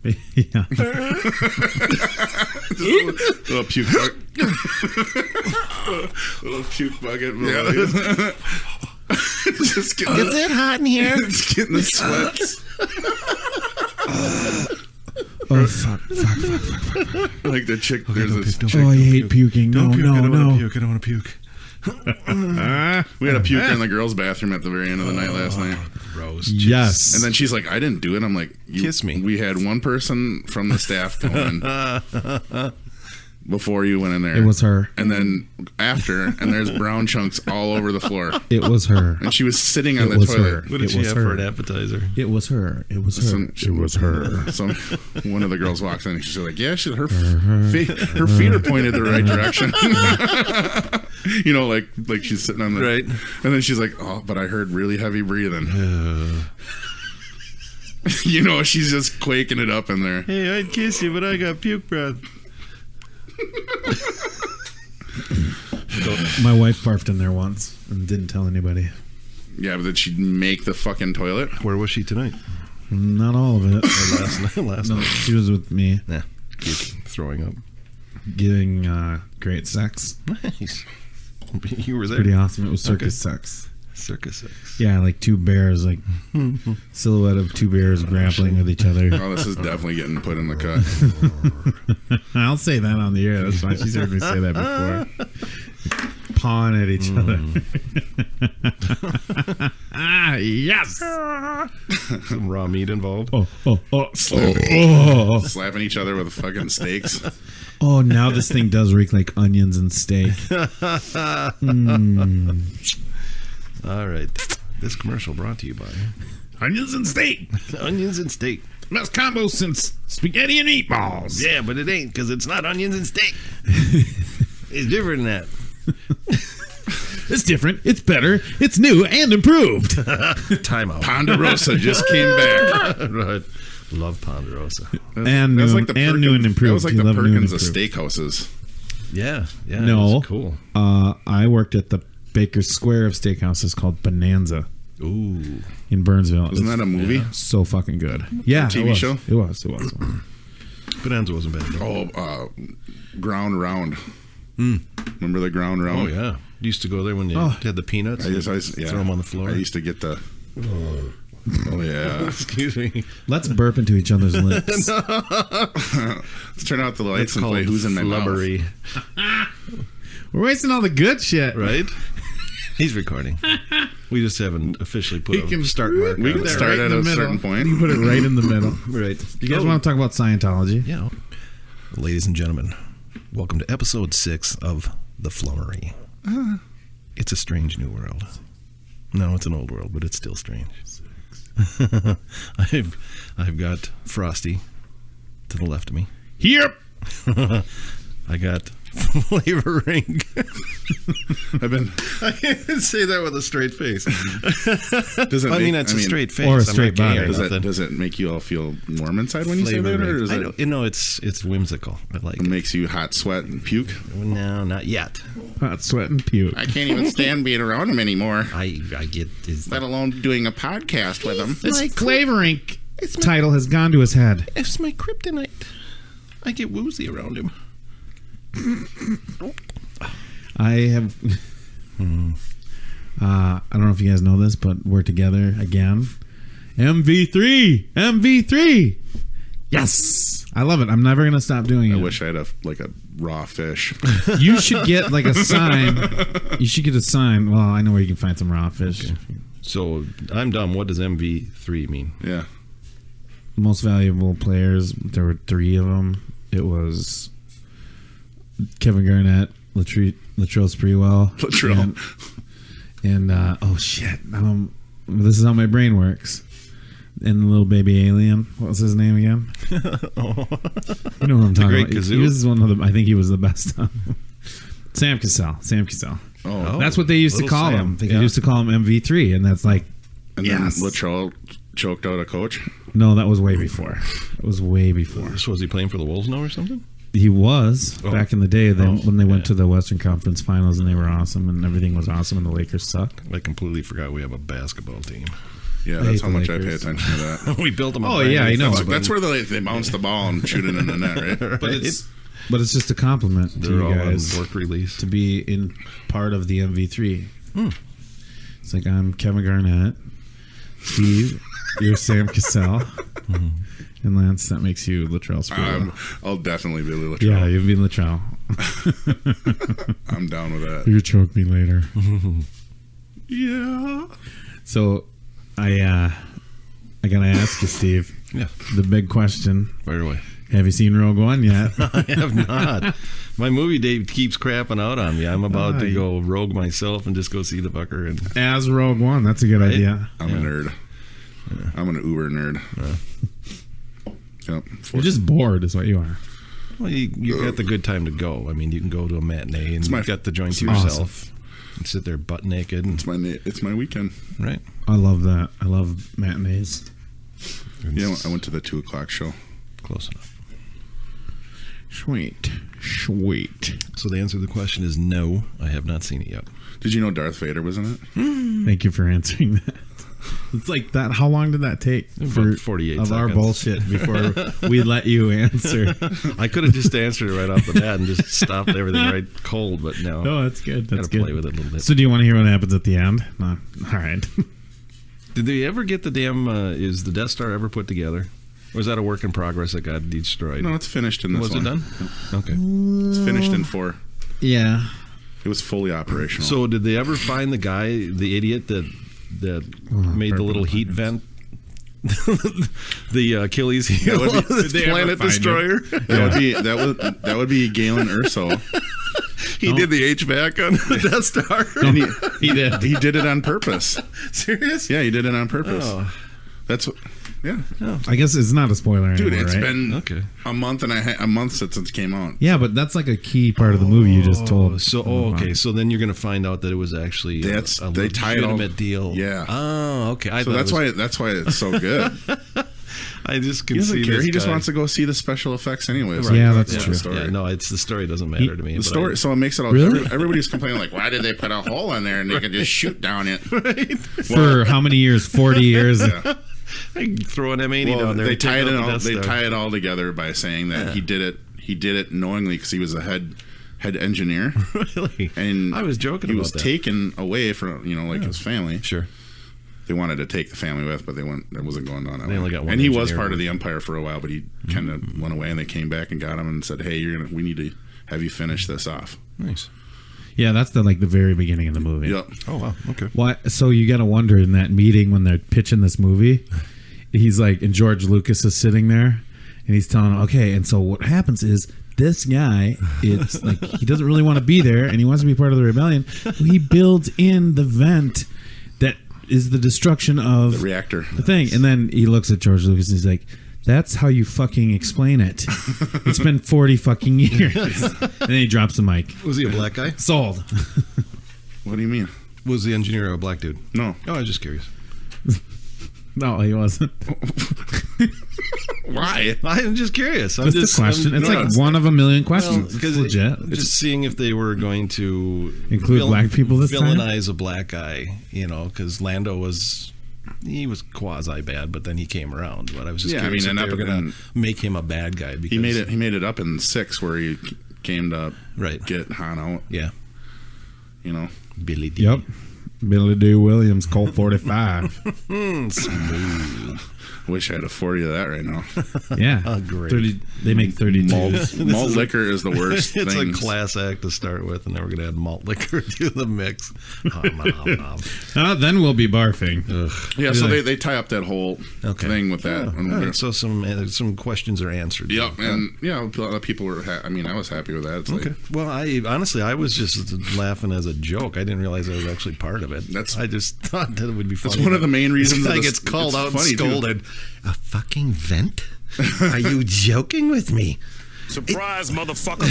Yeah. Little puke bucket. Little puke bucket. Yeah. Just getting Is it hot in here? It's getting the sweats. Oh, fuck. Like the chick. There's this chick. Oh, I hate puking. No. I don't want to puke. We had a puker in the girls' bathroom at the very end of the night last night. Gross. Yes. And then she's like, I didn't do it. I'm like, Kiss me. We had one person from the staff go in before you went in there. It was her. And then after, and there's brown chunks all over the floor. It was her. And she was sitting on It the was toilet. her. What did It she was have her. for an appetizer? It was her. It was her. It was her. So one of the girls walks in and she's like, yeah, her feet are pointed the right direction. You know, like she's sitting on the... Right. And then she's like, oh, but I heard really heavy breathing. You know, she's just quaking it up in there. Hey, I'd kiss you, but I got puke breath. My wife barfed in there once and didn't tell anybody. Yeah, but did she make the fucking toilet? Where was she tonight? Not all of it. Last No, night. she was with me Nah, puking, throwing up. giving great sex. Nice. You were there. Pretty awesome. It was circus sex. Circus sex. Yeah, like two bears, like silhouette of two bears grappling with each other. Oh, this is definitely getting put in the cut. I'll say that on the air. That's fine. She's heard me say that before. Pawing at each other. Yes. Some raw meat involved. Slapping each other with fucking steaks. Oh, now this thing does reek like onions and steak. All right. This commercial brought to you by Onions and steak. Onions and Steak. Best combo since spaghetti and meatballs. Yeah, but it ain't because it's not onions and steak. It's different than that. It's different. It's better. It's new and improved. Time out. Ponderosa just came back. Right. Love Ponderosa. And That was new, like the and new and improved. That was like You the love new and Perkins of improved. steakhouses. Yeah. Yeah. No. It was cool. I worked at the Baker's Square of steakhouses called Bonanza Ooh. in Burnsville. Wasn't that a movie? Yeah, so fucking good. Yeah, TV it was. show? It was. Bonanza wasn't bad. Oh, Ground Round. Remember the Ground Round? Oh, yeah. You used to go there when you had the peanuts. Throw them on the floor. I used to get the... Oh, yeah. Excuse me. Let's burp into each other's lips. Let's turn out the lights and play Who's in My Flummery. Mouth. We're wasting all the good shit. Right? He's recording. We just haven't officially put a start mark We on can it. start at a certain point. You put it right in the middle. Right. You guys want to talk about Scientology? Yeah. Ladies and gentlemen, welcome to episode 6 of The Flummery. It's a strange new world. No, it's an old world, but it's still strange. I've got Frosty to the left of me. Yep. I got flavoring. I can't say that with a straight face. Does it It's a straight face. or a I'm straight not gay body. or nothing. Does it make you all feel warm inside when you say that? Or Flavoring. does I it, know, it's whimsical. I like it it. makes you hot sweat and puke? No, not yet. Hot sweat and puke. I can't even stand being around him anymore, I get let alone doing a podcast with him. This Flavoring title has gone to his head. It's my kryptonite. I get woozy around him. I have. I don't know if you guys know this, but we're together again. MV3. Yes, I love it. I'm never gonna stop doing it. I wish I had a raw fish. You should get like a sign. You should get a sign. Well, I know where you can find some raw fish. Okay. So I'm dumb. What does MV3 mean? Yeah. Most valuable players. There were 3 of them. It was Kevin Garnett, Latrell Sprewell, and oh shit, this is how my brain works. And the little baby alien. What was his name again? You know what I'm talking Great about. Kazoo? He was one of the. I think he was the best. Sam Cassell. Oh. That's what they used to Little call Sam. him. They used to call him MV3, and that's like. And Yes. then Latrell choked out a coach. No, that was way before. It was way before. So was he playing for the Wolves now or something? He was back in the day when they went yeah. to the Western Conference Finals, and they were awesome, and everything was awesome, and the Lakers sucked. I completely forgot we have a basketball team. Yeah, I that's hate how the much I pay Lakers. attention to that. We built them. Oh, yeah, I know. That's where they bounce the ball and shoot it in the net, right? But it's just a compliment to They're you all guys on work release. to be in part of the MV3. It's like I'm Kevin Garnett, Steve, you're Sam Cassell, and Lance. That makes you Latrell Sprewell. I'll definitely be Latrell. Yeah, you'll be Latrell. I'm down with that. You choke me later. Yeah. So, I gotta ask you, Steve. Yeah. The big question: Fire away. have you seen Rogue One yet? I have not. My movie date keeps crapping out on me. I'm about to go rogue myself and just go see the fucker. And As Rogue One, that's a good idea. I'm a nerd. I'm an Uber nerd. Yep. You're just bored, is what you are. well, you got the good time to go. I mean, you can go to a matinee and you've got the joint to awesome. yourself and sit there butt naked. And, It's my weekend. right. I love that. I love matinees. Yeah, I went to the 2:00 show. Close enough. Sweet. So the answer to the question is no. I have not seen it yet. Did you know Darth Vader was in it? Thank you for answering that. It's like that. How long did that take About 48 of our seconds. bullshit before we let you answer? I could have just answered it right off the bat and just stopped everything right cold, but no. No, that's good. That's Gotta good. play with it a little bit. So, do you want to hear what happens at the end? No. All right. Did they ever get the damn? Is the Death Star ever put together? Or was that a work in progress that got destroyed? No, it's finished in this Was one. it done? Okay. It's finished in 4. Yeah. It was fully operational. So did they ever find the guy, the idiot that made the little heat vent? The Achilles heel, That would be- the Did they ever planet find destroyer. that would be Galen Urso. He did the HVAC on the Death Star. And He did. he did it on purpose. Serious? Yeah, he did it on purpose. Oh. That's what. Yeah, I guess it's not a spoiler dude, anymore, it's right? been Okay. a month a month since it came out. Yeah, but that's like a key part of the movie you just told. Okay. So then you're going to find out that it was actually They tie it all- legitimate deal. Yeah. Oh, okay. So that's why it's so good. I just can He doesn't see care. this He just guy. wants to go see the special effects anyways. Right. Yeah, that's It's true. the story. Yeah, no, it's the story doesn't matter to me. The but story, so it makes it all. Really? Everybody's complaining like, why did they put a hole in there and they can just shoot down it? For how many years? 40 years? I throw an M80 Well, down there. they and take tie it out in the all. Death They Star. tie it all together by saying that he did it. He did it knowingly because he was the head engineer, Really? and I was joking He about was that. taken away from his family. Sure. They wanted to take the family with, but they went. It wasn't going on that They way. only got one and he was engineer. part of the Empire for a while, but he kind of went away, and they came back and got him and said, "Hey, we need to have you finish this off." Nice. Yeah, that's the very beginning of the movie. Yep. Oh, wow. Okay. Why? So you got to wonder in that meeting when they're pitching this movie, he's like, and George Lucas is sitting there, and he's telling him, okay, and so what happens is this guy, it's like he doesn't really want to be there, and he wants to be part of the rebellion. So he builds in the vent that is the destruction of The reactor. the thing, and then he looks at George Lucas and he's like, "That's how you fucking explain it. It's been 40 fucking years." And then he drops the mic. Was he a black guy? Sold. What do you mean? Was the engineer a black dude? No. Oh, I was just curious. No, he wasn't. Why? I'm just curious. That's the question. It's like one of a million questions. Because It's legit. just seeing if they were going to Include black people this time? villainize a black guy, because Lando was quasi bad, but then he came around. But I was just Yeah, I curious mean, if and they were up going in- to make him a bad guy. Because, He made it up in 6 where he came to Right. get Han out. Yeah, Billy D. Yep. Billy D. Williams, Colt 45. Smooth. Wish I had a 40 of that right now. Yeah. Oh, great. 30, they make 32. Malt liquor is the worst It's thing. a class act to start with, and then we're going to add malt liquor to the mix. Then we'll be barfing. Yeah, so they tie up that whole thing with that. All right, so some questions are answered. Yep, and a lot of people were. I was happy with that. It's like, Okay. Well, I was just laughing as a joke. I didn't realize I was actually part of it. I just thought that it would be funny. That's one of the main reasons. This guy of gets called it's out and funny, too. scolded. A fucking vent? Are you joking with me? Surprise, motherfucker.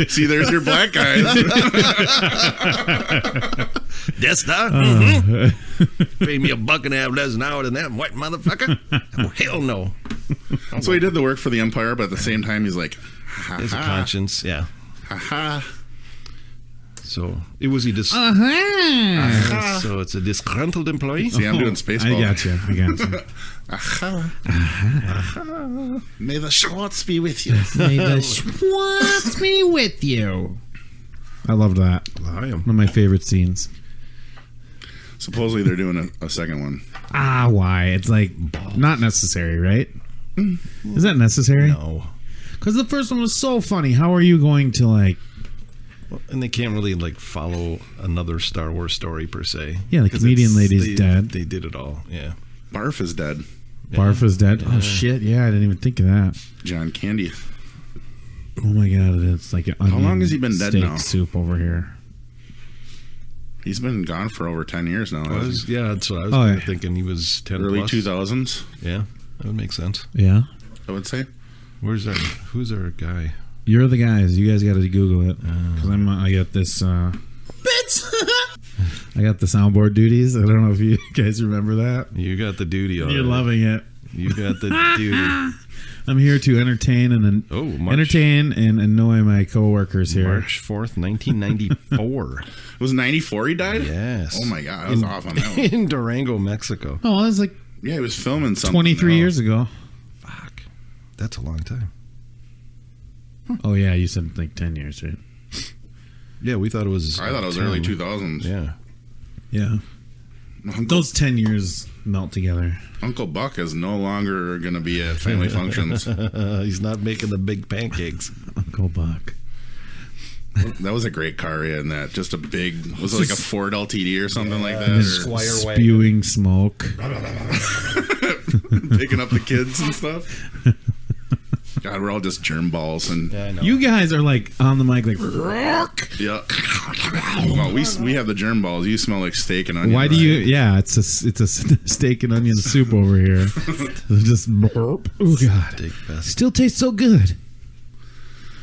See, there's your black guys. Death Star? Pay me $1.50 less an hour than that white motherfucker? Oh, hell no. So he did the work for the Empire, but at the same time, he's like, There's a conscience, yeah. ha. So it was he so it's a disgruntled employee. See, I'm doing Spaceball. I got you. May the Schwartz be with you. May the Schwartz be with you. I loved that. I am. One of my favorite scenes. Supposedly they're doing a second one. Why? It's like not necessary, right? Is that necessary? No. Because the first one was so funny. How are you going to like? Well, and they can't really like follow another Star Wars story per se. Yeah, the comedian lady's dead. They did it all. Yeah. Barf is dead. Barf is dead. Oh shit! Yeah, I didn't even think of that. John Candy. Oh my god! It's like an onion long has he been dead steak now? soup over here. He's been gone for over 10 years now. Yeah, that's what I was thinking. He was 10 Early plus. 2000s, Yeah, that would make sense. Yeah, I would say. Who's our guy? you're the guys. You guys got to Google it because I got this. Bits. I got the soundboard duties. I don't know if you guys remember that. You got the duty. You're loving it. You got the duty. I'm here to entertain and annoy my coworkers here. March 4th, 1994. It was 94 he died? Yes. Oh my god, I was off on that one. In Durango, Mexico. Oh, it was like Yeah, he was filming something. 23 years ago. Fuck. That's a long time. Oh yeah, you said like 10 years, right? Yeah, we thought it was. I thought it was early 2000s. Yeah. Yeah. Those 10 years melt together. Uncle Buck is no longer going to be at family functions. He's not making the big pancakes. Uncle Buck. That was a great car in that. Just a big, was it like a Ford LTD or something like that? And Or Squire Spewing smoke. picking up the kids and stuff. God, we're all just germ balls. And Yeah, I know. You guys are like on the mic like, yeah. Well, we have the germ balls. You smell like steak and onion. why do you, yeah, it's a steak and onion soup over here. Just burp. Oh God. Steak fest. Still tastes so good.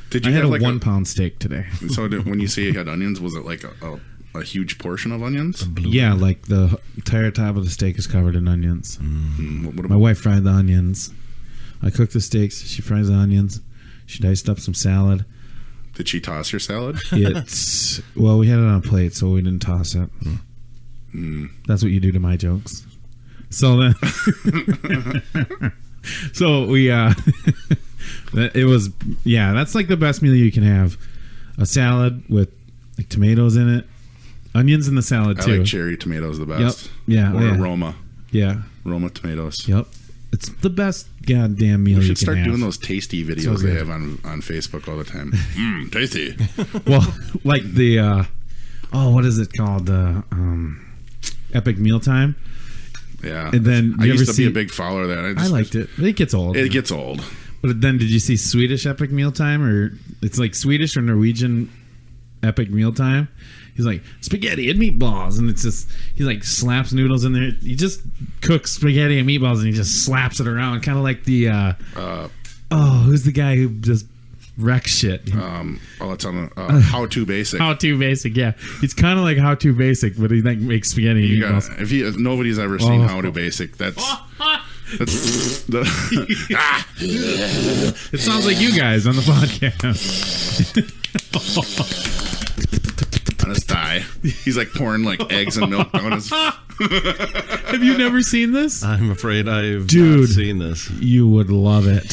Did I you had have a like 1 pound steak today. So when you say you had onions, was it like a huge portion of onions? Yeah, like the entire top of the steak is covered in onions. What My about, wife fried the onions. I cooked the steaks. She fries the onions. She diced up some salad. did she toss your salad? It's well, we had it on a plate, so we didn't toss it. That's what you do to my jokes. So then, so we it was that's like the best meal you can have. A salad with like tomatoes in it, onions in the salad I too. like cherry tomatoes the best. Yeah. Or Yeah. Roma. Yeah. Roma tomatoes. Yep. It's the best goddamn meal We you should can start have. doing those tasty videos So they good. have on Facebook all the time. Tasty. Well, like the what is it called? The Epic Mealtime. Yeah. And then I you used ever to be see- a big follower of that. I liked it. It gets old. It gets old. But then did you see Swedish Epic Mealtime? Or it's like Swedish or Norwegian Epic Mealtime? He's like, spaghetti and meatballs. And it's just, he like slaps noodles in there. He just cooks spaghetti and meatballs and he just slaps it around. Kind of like the, who's the guy who just wrecks shit? It's on How To Basic. How To Basic, yeah. He's kind of like How To Basic, but he like makes spaghetti and You meatballs. got, if nobody's ever seen How To Basic, that's the It sounds like you guys on the podcast. on his thigh. He's like pouring like eggs and milk down his. Have you never seen this? I'm afraid I've Dude. not seen this. You would love it.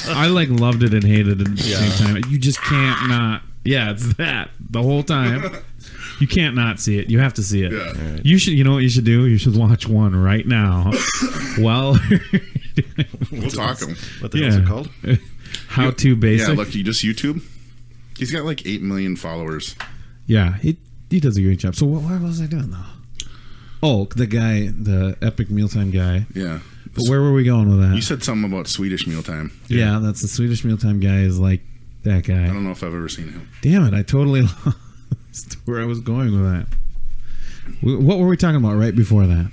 I like loved it and hated it at the same time. You just can't not. Yeah, it's that the whole time. You can't not see it. You have to see it. Yeah. Right. You should. You know what you should do? You should watch one right now. Well, We'll talk him. What the hell is it called? How To Basic. Yeah, look, you just YouTube. He's got like 8 million followers. Yeah, he does a great job. So what was I doing though? Oh, the guy, the Epic Mealtime guy. Yeah. But where were we going with that? You said something about Swedish mealtime. Yeah, that's the Swedish Mealtime guy. Is like that guy. I don't know if I've ever seen him. Damn it! I totally lost where I was going with that. What were we talking about right before that?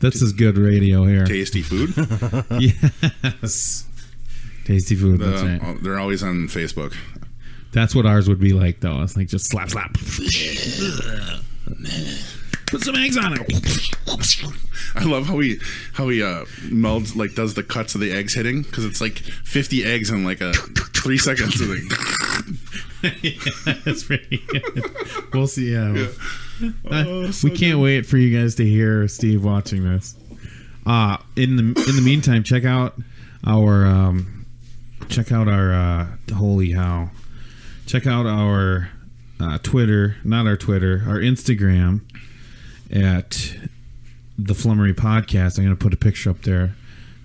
This is good radio here. Tasty food. Yes, tasty food. That's right. They're always on Facebook. That's what ours would be like, though. It's like just slap, slap. Put some eggs on it. I love how he melds, like does the cuts of the eggs hitting, because it's like 50 eggs in like 3 seconds. So like, That's pretty good. We'll see. Yeah. So We can't wait for you guys to hear Steve watching this. In the meantime, check out our holy how. Check out our Twitter, not our Twitter, our Instagram at the Flummery Podcast. I'm going to put a picture up there.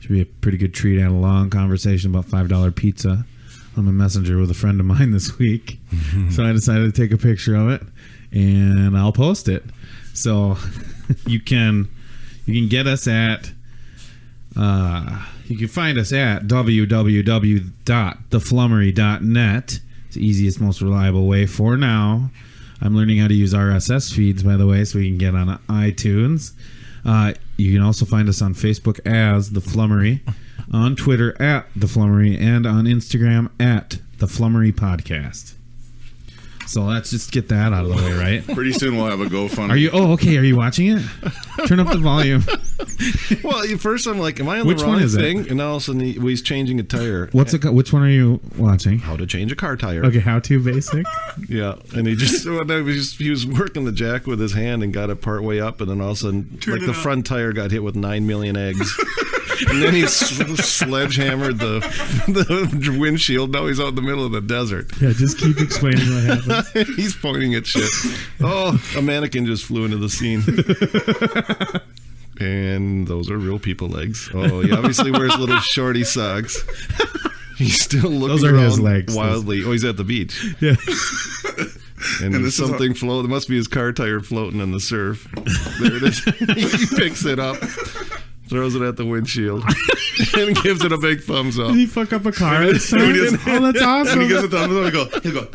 Should be a pretty good treat. I had a long conversation about $5 pizza on the messenger with a friend of mine this week. So I decided to take a picture of it and I'll post it. So you can get us at you can find us at www.theflummery.net. It's the easiest, most reliable way for now. I'm learning how to use RSS feeds, by the way, so we can get on iTunes. You can also find us on Facebook as The Flummery, on Twitter at The Flummery, and on Instagram at The Flummery Podcast. So let's just get that out of the way, right? Pretty soon we'll have a GoFundMe. Are you? Oh, okay. Are you watching it? Turn up the volume. Well, first I'm like, am I on Which the one wrong is it? thing? And all of a sudden he's changing a tire. Which one are you watching? How to change a car tire. Okay, how to basic. Yeah, and he was working the jack with his hand and got it part way up, and then all of a sudden, like the front tire got hit with 9 million eggs. And then he sledgehammered the windshield. Now he's out in the middle of the desert. Yeah, just keep explaining what happened. He's pointing at shit. Oh, a mannequin just flew into the scene. And those are real people legs. Oh, he obviously wears little shorty socks. He's still looking Those are around his legs. wildly. Oh, he's at the beach. Yeah. And there's something floating. It must be his car tire floating in the surf. There it is. He picks it up, throws it at the windshield, and gives it a big thumbs up. Did he fuck up a car? Oh, that's awesome. And he gives a thumbs up and he'll go,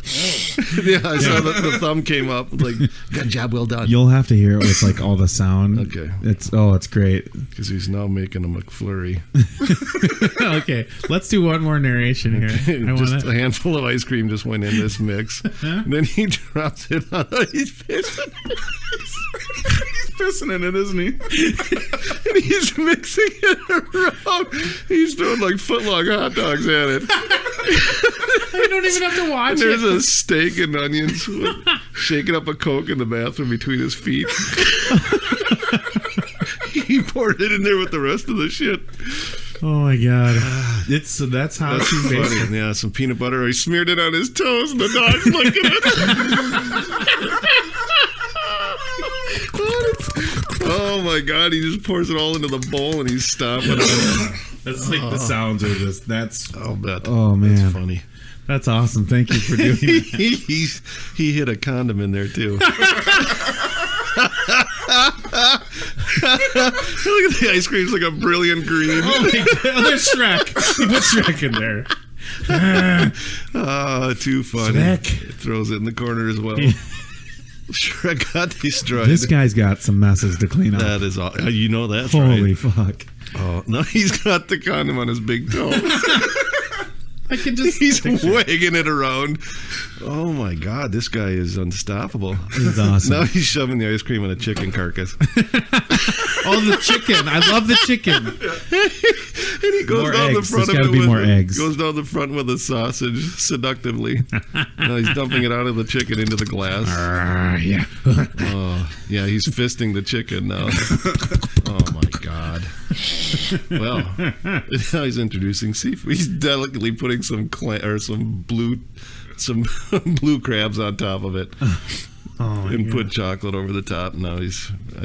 Yeah, I saw that the thumb came up. Like, good job, well done. You'll have to hear it with like all the sound. Okay. It's great. Because he's now making a McFlurry. Okay, let's do one more narration here. Just a handful of ice cream just went in this mix. Then he drops it on. He's pissing. he's pissing in it, isn't he? And he's mixing it around. He's doing like footlong hot dogs at it. I don't even have to watch And there's a steak and onions shaking up a Coke in the bathroom between his feet. He poured it in there with the rest of the shit. Oh my god! That's how That's she makes it. funny. Yeah, some peanut butter. He smeared it on his toes, and the dog's licking it. Oh my god! He just pours it all into the bowl, and he's stomping on it. That's like the sounds are just. I'll bet. Oh man, that's funny. That's awesome. Thank you for doing that. He hit a condom in there too. Look at the ice cream's like a brilliant green. Oh my god! There's Shrek. He put Shrek in there. Oh, too funny. Shrek. Throws it in the corner as well. Shrek got destroyed. This guy's got some messes to clean up. That is all. You know that's Holy right. fuck! Oh no, he's got the condom on his big toe. I can just. He's picture it. wagging it around. Oh my god, this guy is unstoppable. This is awesome. Now he's shoving the ice cream in a chicken carcass. Oh, the chicken! I love the chicken. And he goes More down eggs. the front There's of gotta it be with more eggs. Goes down the front with a sausage seductively. Now he's dumping it out of the chicken into the glass. Yeah. Oh, yeah, he's fisting the chicken now. Oh my god. Well, now he's introducing seafood. He's delicately putting some blue crabs on top of it, and put chocolate over the top. Now I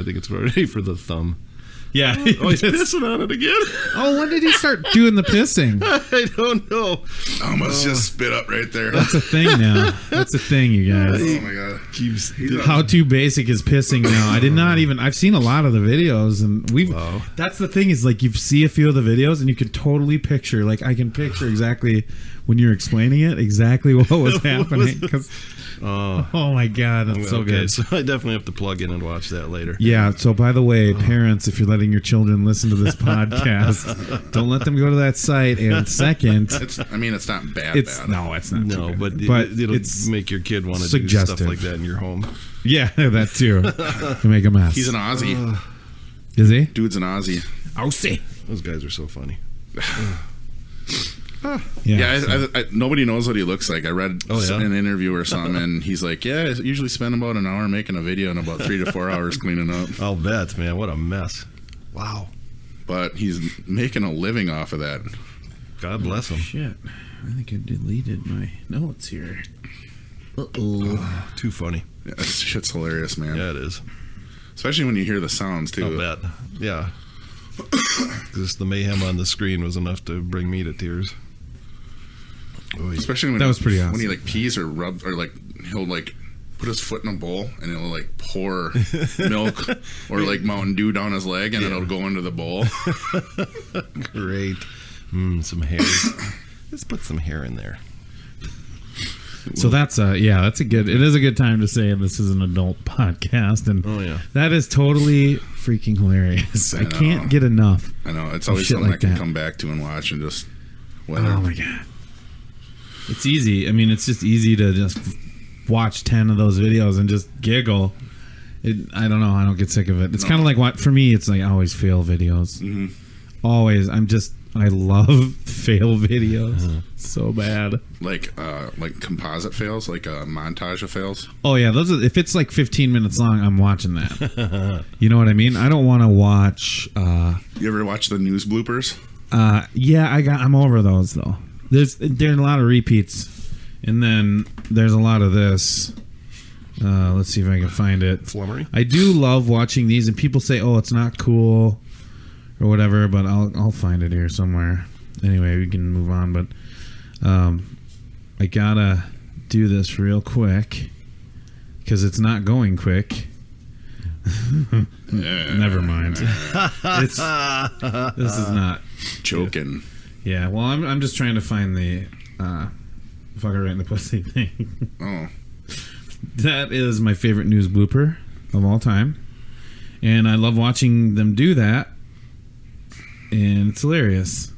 think it's ready for the thumb. Yeah. Oh, he's pissing on it again. Oh, when did he start doing the pissing? I don't know. Almost just spit up right there. That's a thing now. That's a thing, you guys. Oh my god. How too basic is pissing now? I did not even. I've seen a lot of the videos, and Wow. That's the thing is like you see a few of the videos, and you can totally picture. Like I can picture exactly when you're explaining it, exactly what was happening. Oh my god, that's so Okay, good. so I definitely have to plug in and watch that later. Yeah. So, by the way, parents, if you're letting your children listen to this podcast, don't let them go to that site. And second, It's not bad. no, it's not. No, too but good. it'll it's make your kid want to do suggestive. stuff like that in your home. Yeah, that too. To make a mess. He's an Aussie. Is he? Dude's an Aussie. Aussie. Those guys are so funny. Yeah, nobody knows what he looks like. I read an interview or something, and he's like, I usually spend about an hour making a video and about 3 to 4 hours cleaning up. I'll bet, man. What a mess. Wow. But he's making a living off of that. God bless him. Shit. I think I deleted my notes here. Uh-oh. Too funny. Yeah, this shit's hilarious, man. Yeah, it is. Especially when you hear the sounds, too. I'll bet. Yeah. Just the mayhem on the screen was enough to bring me to tears. Especially when that was pretty awesome. When he like pees or rubs or like he'll like put his foot in a bowl and it'll like pour milk or like Mountain Dew down his leg and it'll go into the bowl. Great. Some hair. Let's put some hair in there. So that's it is a good time to say this is an adult podcast, and that is totally freaking hilarious. I can't get enough. I know, it's always something like I can come back to and watch and just whatever. Oh my god, it's easy. I mean, it's just easy to just watch 10 of those videos and just giggle. I don't know, I don't get sick of it. It's kind of like what for me. It's like I always fail videos. Always. I love fail videos so bad. Like composite fails, like a montage of fails. Oh yeah, those are, if it's like 15 minutes long, I'm watching that. You know what I mean? I don't want to watch. You ever watch the news bloopers? Yeah, I'm over those though. There's a lot of repeats, and then there's a lot of this. Let's see if I can find it. Flummery. I do love watching these, and people say, "Oh, it's not cool." Or whatever, but I'll find it here somewhere. Anyway, we can move on, but I gotta do this real quick because it's not going quick. Never mind. This is not joking. Yeah, well, I'm just trying to find the fucker right in the pussy thing. Oh, that is my favorite news blooper of all time, and I love watching them do that. And it's hilarious.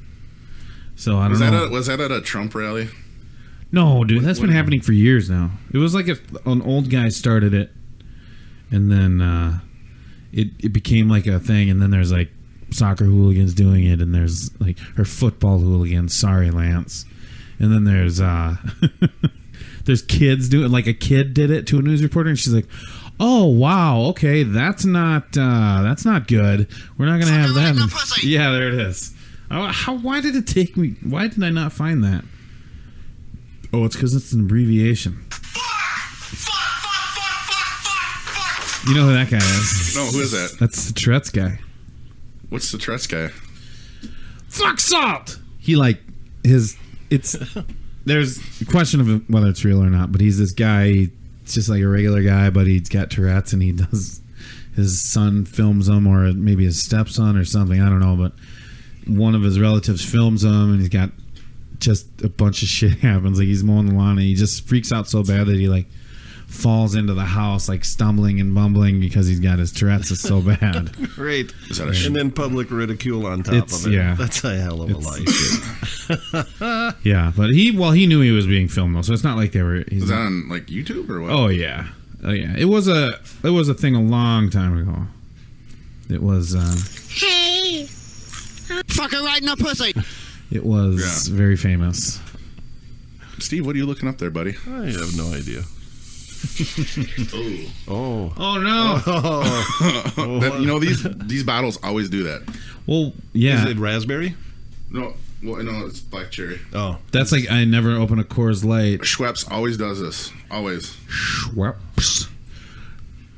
So I don't know. Was that at a Trump rally? No, dude. That's been happening for years now. It was like an old guy started it, and then it became like a thing. And then there's like soccer hooligans doing it, and there's like or football hooligans. Sorry, Lance. And then there's there's kids doing like a kid did it to a news reporter, and she's like, "Oh wow, okay, that's not good. We're not gonna have that." Yeah, there it is. Why did it take me? Why did I not find that? Oh, it's because it's an abbreviation. You know who that guy is? No, who is that? That's the Tourette's guy. What's the Tourette's guy? Fuck salt. He there's a question of whether it's real or not, but he's this guy. It's just like a regular guy, but he's got Tourette's, and his son films him, or maybe his stepson or something. I don't know, but one of his relatives films him, and he's got just a bunch of shit happens. Like he's mowing the lawn, and he just freaks out so bad that he like falls into the house, like stumbling and bumbling because he's got his Tourette's. It's so bad. Great. And then public ridicule on top of it. Yeah, that's a hell of a life. Yeah, but he knew he was being filmed though, so it's not like they were. Was that on like YouTube or what? Oh yeah. It was a thing a long time ago. It was. Hey, fucker right in the pussy. It was very famous. Steve, what are you looking up there, buddy? I have no idea. Oh no! These bottles always do that. Well, yeah. Is it raspberry? No, it's black cherry. Oh, that's like I never open a Coors Light. Schweppes always does this. Always. Schweppes.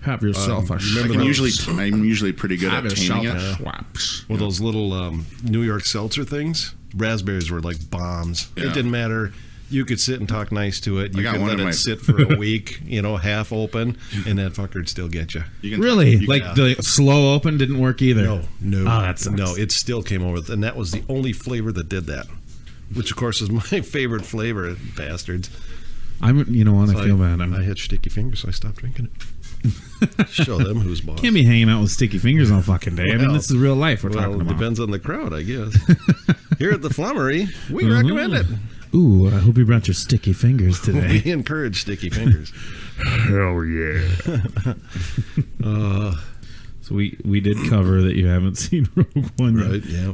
Have yourself a Schweppes. I'm usually pretty good at taming it. Schweppes. Well, those little New York seltzer things, raspberries were like bombs. Yeah. It didn't matter. You could sit and talk nice to it. You could let it sit for a week, half open, and that fucker'd still get you. Really? The slow open didn't work either? No. Oh, that sucks. No, it still came over. And that was the only flavor that did that, which, of course, is my favorite flavor, bastards. I feel bad. I had sticky fingers, so I stopped drinking it. Show them who's boss. Can't be hanging out with sticky fingers all fucking day. I mean, this is real life we're talking about. It depends on the crowd, I guess. Here at the Flummery, we recommend it. Ooh, I hope you brought your sticky fingers today. We encourage sticky fingers. Hell yeah. So we did cover that you haven't seen Rogue One yet. Right, yeah.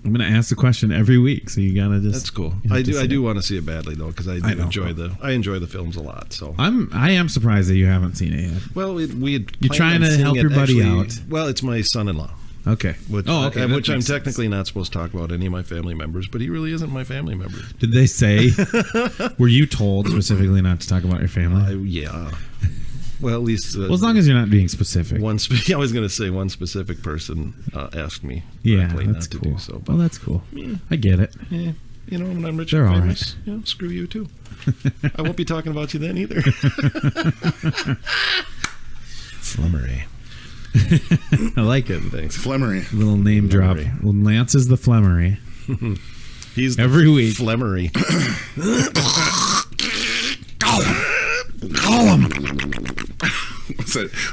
I'm going to ask the question every week, so you got to just... That's cool. you I have to say do it. want to see it badly, though, because I enjoy the films a lot. So I am surprised that you haven't seen it yet. well, we had You're trying to help your buddy out. Well, it's my son-in-law. Okay. Which, okay. which I'm makes sense. technically not supposed to talk about any of my family members, but he really isn't my family member. Did they say... were you told specifically not to talk about your family? Yeah. Well, at least... well, as long as you're not being specific. I was going to say one specific person asked me Yeah, directly that's not to cool. do so. Well, that's cool. Yeah. I get it. Yeah, you know, when I'm rich They're and all famous, screw you too. I won't be talking about you then either. Flummery. I like it. Thanks. Flummery. Little name drop. Flummery. Well, Lance is the Flummery. He's Every week. Flummery.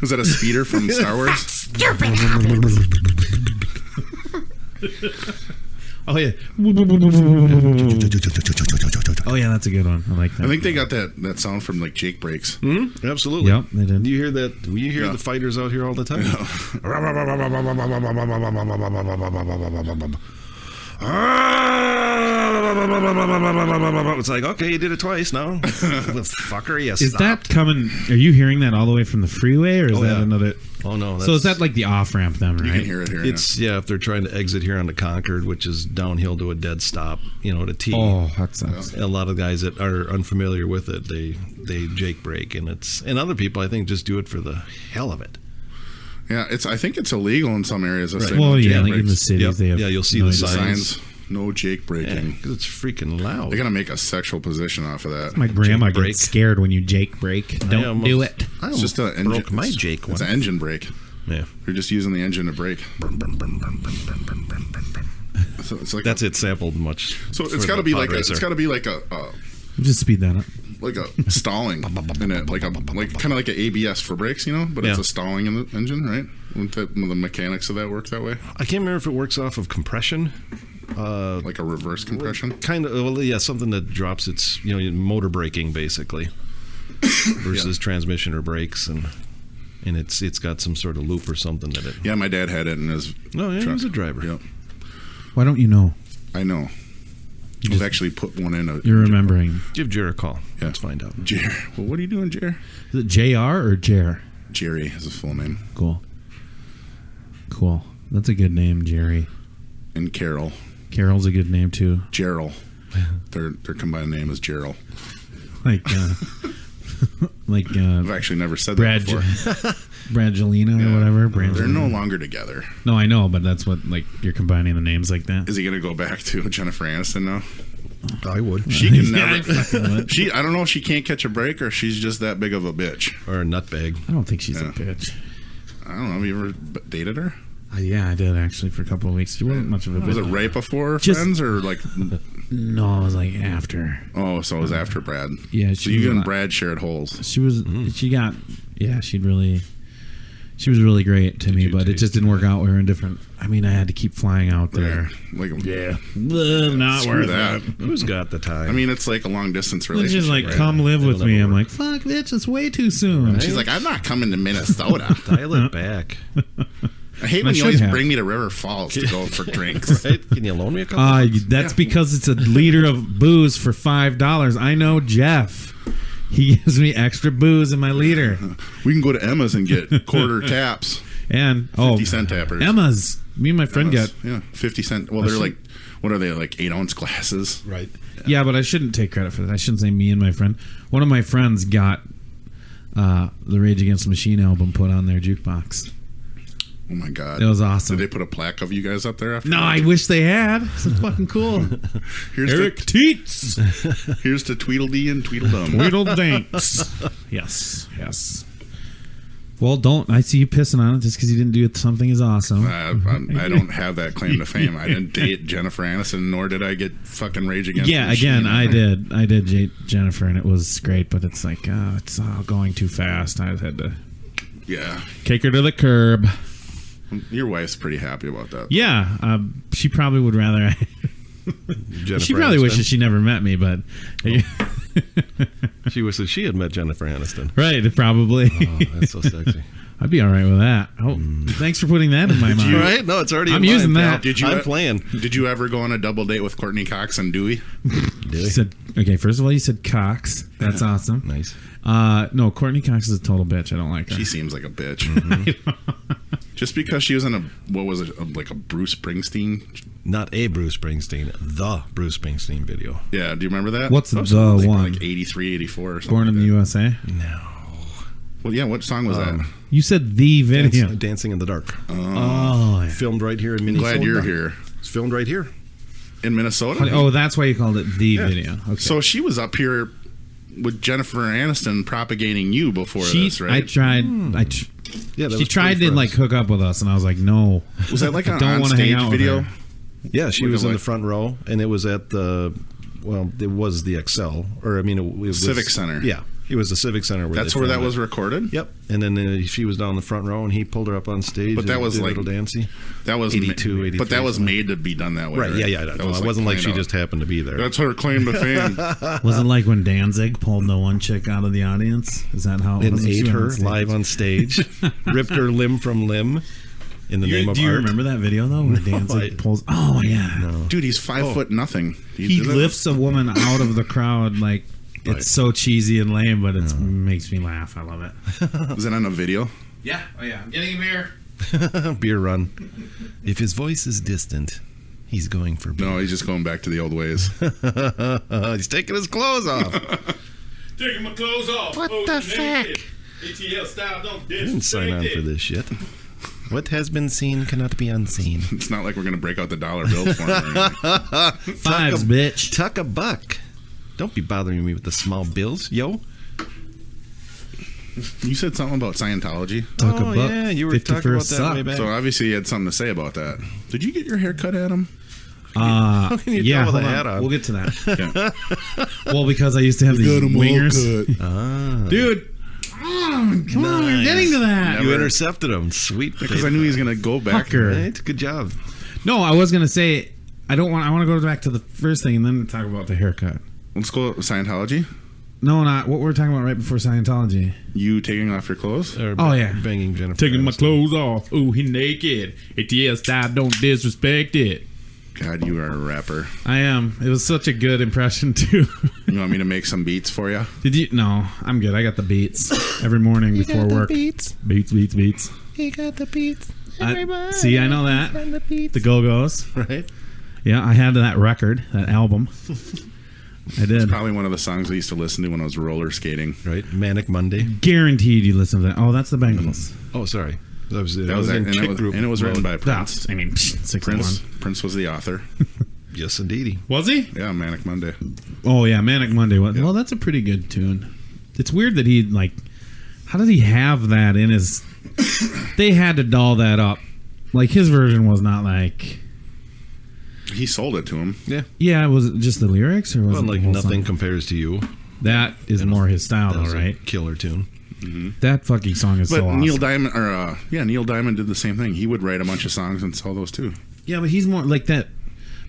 Was that a speeder from Star Wars? Stupid. Oh, yeah. Oh, yeah, that's a good one. I like that. I think they got that sound from like Jake Breaks. Absolutely. Yep, they did. You hear that? You hear the fighters out here all the time. It's like, okay, you did it twice now. Fucker, you Is stopped. that coming? Are you hearing that all the way from the freeway, or is that yeah. another? Oh no! So is that like the off ramp then, right? You can hear it here. It's if they're trying to exit here on the Concord, which is downhill to a dead stop, to T. Oh, that sucks. A lot of guys that are unfamiliar with it, they Jake brake, and other people I think just do it for the hell of it. Yeah, I think it's illegal in some areas. Right. Well, yeah, Jake like in the breaks. cities, they have. you'll see no the idea. signs. No Jake breaking. Because it's freaking loud. They're gonna make a sexual position off of that. My grandma Jake brake. gets scared when you Jake brake. Don't almost- do it. I It's just almost an engine. broke my Jake one. It's an engine brake. Yeah, You're just using the engine to brake. So it's like that's it. Sampled much. So for it's got to the be pod like racer. it's got to be like a Just speed that up. stalling in it, like kind of like an ABS for brakes, but it's Yeah. a stalling in the engine, right? Wouldn't the mechanics of that work that way? I can't remember if it works off of compression. Like a reverse compression? Kind of, well, yeah, something that drops its, motor braking basically, versus transmission or brakes, and it's got some sort of loop or something that it. Yeah, my dad had it in his. No, yeah, he was a driver. Yep, Why don't you know? I know. I've actually put one in. You're remembering. Give Jer a call. Yeah. Let's find out. Jer. Well, what are you doing, Jer? Is it JR or Jer? Jerry is his full name, Cool. That's a good name, Jerry. and Carol. Carol's a good name too. Gerald. Their combined name is Gerald. Like, I've actually never said Brad, that before. Bradgelina or whatever. They're no Brangelina. longer together. No, I know, but that's what you're combining the names like that. Is he going to go back to Jennifer Aniston now? I would. She can Yeah, I never. fucking would. I don't know if she can't catch a break or she's just that big of a bitch. Or a nutbag. I don't think she's a Yeah. bitch. I don't know. Have you ever dated her? Yeah, I did actually for a couple of weeks. She wasn't much of a bitch. Was it right before Just- Friends or like? No, it was like after. Oh, so it was after Brad. Yeah, So she you was and a lot- Brad shared holes. She was. She got. Yeah, she was really great to me, you but it taste just didn't work out. We were in different. I mean, I had to keep flying out there. Like Not Screw worth that. it. Who's got the time? I mean, it's like a long distance She's relationship. just like, right? come live with It'll me. never I'm work. like, fuck, bitch, it's way too soon. She's like, I'm not coming to Minnesota. dial it back. I hate I when you should always have. bring me to River Falls to go for drinks. Right? Can you loan me a couple? That's because it's a liter of booze for $5. I know Jeff. He gives me extra booze in my liter. We can go to Emma's and get quarter taps, And 50-cent tappers. Emma's. Me and my friend Emma's, got. yeah, 50-cent. Well, they're like, what are they, like 8-ounce glasses? Right. Yeah, but I shouldn't take credit for that. I shouldn't say me and my friend. One of my friends got the Rage Against the Machine album put on their jukebox. Oh my god, It was awesome. Did they put a plaque of you guys up there after? No, that? I wish they had. It's fucking cool. Here's Eric to Teets. here's to Tweedledee and Tweedledum. Tweedledinks. Yes. Well, don't. I see you pissing on it just because you didn't do something as awesome. I don't have that claim to fame. I didn't date Jennifer Aniston, nor did I get fucking Rage Against the Yeah, Machine. again, I did. I did Jennifer, and it was great, but it's like, it's all going too fast. I had to Yeah, kick her to the curb. your wife's pretty happy about that. Yeah, she probably would rather. Jennifer She probably Aniston. wishes she never met me, but She wishes she had met Jennifer Aniston. right, probably. Oh, that's so sexy. I'd be all right with that. Oh, thanks for putting that in my mind. Right? No, it's already. I'm in using mine, that. pal. I'm playing. Did you ever go on a double date with Courtney Cox and Dewey? You said, okay, first of all, you said Cox. That's awesome. Nice. No, Courtney Cox is a total bitch. I don't like her. She seems like a bitch. Just because she was in what was it, like a Bruce Springsteen? Not a Bruce Springsteen, the Bruce Springsteen video. Yeah, do you remember that? What's That was the like, one? Like 83, 84 or something. Born in the USA? No. Well, yeah, what song was that? You said the video. Dancing in the Dark. Oh, yeah. Filmed right here in Minnesota. Glad you're here. It's filmed right here. In Minnesota? Oh, that's why you called it the video. Okay. So she was up here with Jennifer Aniston propagating you before this, right? I tried. Yeah, that She was tried to pretty like friends. hook up with us, and I was like, no. Was that like an Don't wanna hang on-stage out with video? her. Yeah, she Look was at in what- the front row, and it was at the, well, it was the Excel, or I mean, it was Civic Center. Yeah, it was the Civic Center. That's where that was recorded? Yep, and then she was down the front row, and he pulled her up on stage. But that and was did a like- little dancey. That was 82, 83, but that was something. made to be done that way. Right? Yeah. That No, it wasn't like she planned just happened to be there. out. That's her claim to fame. Was it like when Danzig pulled the one chick out of the audience? Is that how it and was? She ate went her on stage? live on stage, ripped her limb from limb in the name of Do you art. remember that video though, where Danzig pulls? Oh yeah, Dude, he's 5 foot nothing. he did it? lifts a woman out of the crowd like. Right. It's so cheesy and lame, but it makes me laugh. I love it. Was it on a video? Yeah. Oh yeah. I'm getting a beer. Beer run. If his voice is distant, he's going for beer. No, he's just going back to the old ways. He's taking his clothes off. Taking my clothes off. What the fuck? ATL style, don't I didn't sign on disrespect for it. this shit. What has been seen cannot be unseen. It's not like we're going to break out the dollar bill for him. Or anything. Fives, bitch. Tuck a buck. Don't be bothering me with the small bills, yo. You said something about Scientology. Tuck a buck, yeah, you were 50 talking for a about that suck. way back. So obviously you had something to say about that. Did you get your hair cut, Adam? How can you Yeah, tell with hold a on. hat on? We'll get to that. Well, because I used to have these wingers. Dude. Come on, we're getting to that. Never. You intercepted him. Sweet. Because I knew he was going to go back. Fucker. Right? Good job. No, I was gonna say I want to go back to the first thing and then talk about the haircut. Let's go with Scientology. No, not what we were talking about right before Scientology. You taking off your clothes? Or Oh, yeah. Banging Jennifer. Taking my Aniston. clothes off. Ooh, he naked. ATL style, don't disrespect it. God, you are a rapper. I am. It was such a good impression too. You want me to make some beats for you? Did you? No, I'm good. I got the beats every morning before work. Beats. Beats. He got the beats. See, I know that. The Go-Go's. Right? Yeah, I had that record, that album. I did. Probably one of the songs I used to listen to when I was roller skating. Right? Manic Monday. Guaranteed you listen to that. Oh, that's the Bengals. Oh, sorry. That was That in was Chick Group. and it was written by That's, Prince. I mean, 61. Prince was the author. Yes, indeedy. Was he? Yeah, Manic Monday. Oh yeah, Manic Monday. Well, that's a pretty good tune. It's weird that he like. How did he have that in his? They had to doll that up. Like his version was not like. He sold it to him. Yeah. Yeah, was it just the lyrics or was Well, it like the whole nothing song? compares to you. That is more his style, That was though, a right? killer tune. That fucking song is But so awesome. Neil Diamond, Neil Diamond did the same thing. He would write a bunch of songs and sell those too. Yeah, but he's more like that.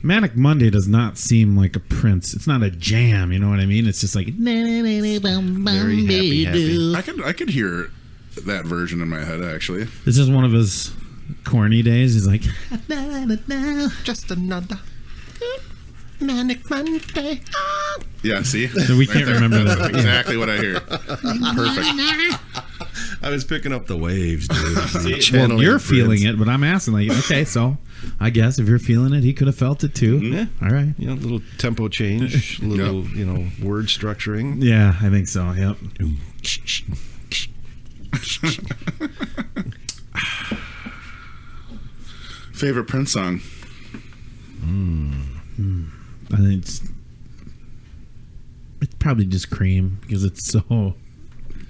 Manic Monday does not seem like a Prince. It's not a jam. You know what I mean? It's just like Very happy. I could hear that version in my head actually. it's just one of his corny days. He's like, Just another Manic Monday. Yeah, see, so we can't remember that. Yeah. exactly what I hear. Perfect. I was picking up the waves, dude. Well, Channeling you're Prince. feeling it, but I'm asking, like, okay, so I guess if you're feeling it, he could have felt it too. Yeah. All right. You know, little tempo change, little, word structuring. Yeah, I think so. Yep. Favorite Prince song? I think it's probably just Cream because it's so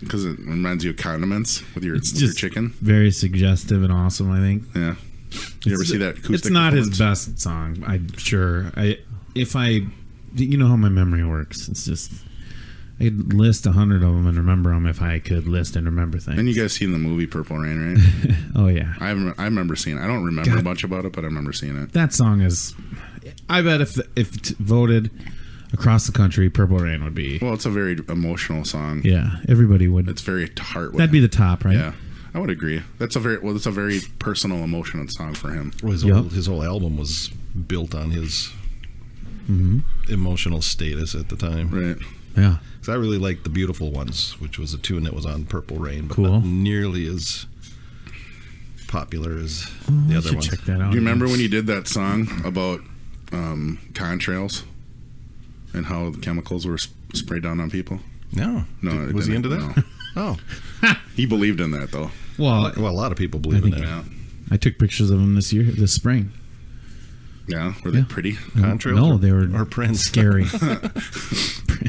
Because it reminds you of condiments with your it's with your just chicken. very suggestive and awesome. I think. Yeah. You ever see that acoustic? It's not his performance? best song. I'm sure. You know how my memory works. It's just I could list 100 of them and remember them if I could list and remember things. And you guys seen the movie Purple Rain, right? Oh yeah, I remember seeing it. I don't remember God. much about it, but I remember seeing it. that song is. I bet if it's voted across the country, Purple Rain would be. Well, it's a very emotional song. Yeah, everybody would. It's very heart. That'd be the top, right? Yeah. I would agree. That's a very personal, emotional song for him. Well, his whole album was built on his emotional status at the time. Right. Yeah. Because I really liked The Beautiful Ones, which was a tune that was on Purple Rain, but Cool. not nearly as popular as the other ones. Check that out. Do you remember when he did that song about contrails and how the chemicals were sprayed down on people? No. Was he into that? No. Oh. He believed in that, though. Well, a lot of people believe in that. Yeah. I took pictures of him this spring. Yeah. Were they pretty? Contrails? No, they were or Prince. Scary.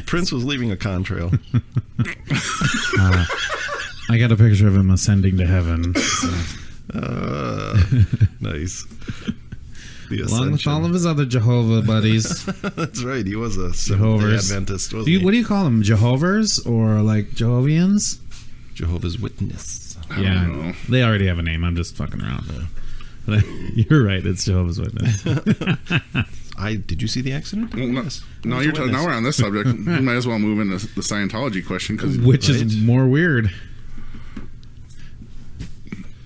Prince was leaving a contrail. I got a picture of him ascending to heaven. So. Nice. Along with all of his other Jehovah buddies. That's right. He was a Jehovah's Adventist, wasn't he? What do you call them? Jehovah's or like Jehovians? Jehovah's Witness. I don't know. They already have a name. I'm just fucking around. But you're right. It's Jehovah's Witness. Did you see the accident? Well, no, now we're on this subject. We might as well move into the Scientology question, which is more weird.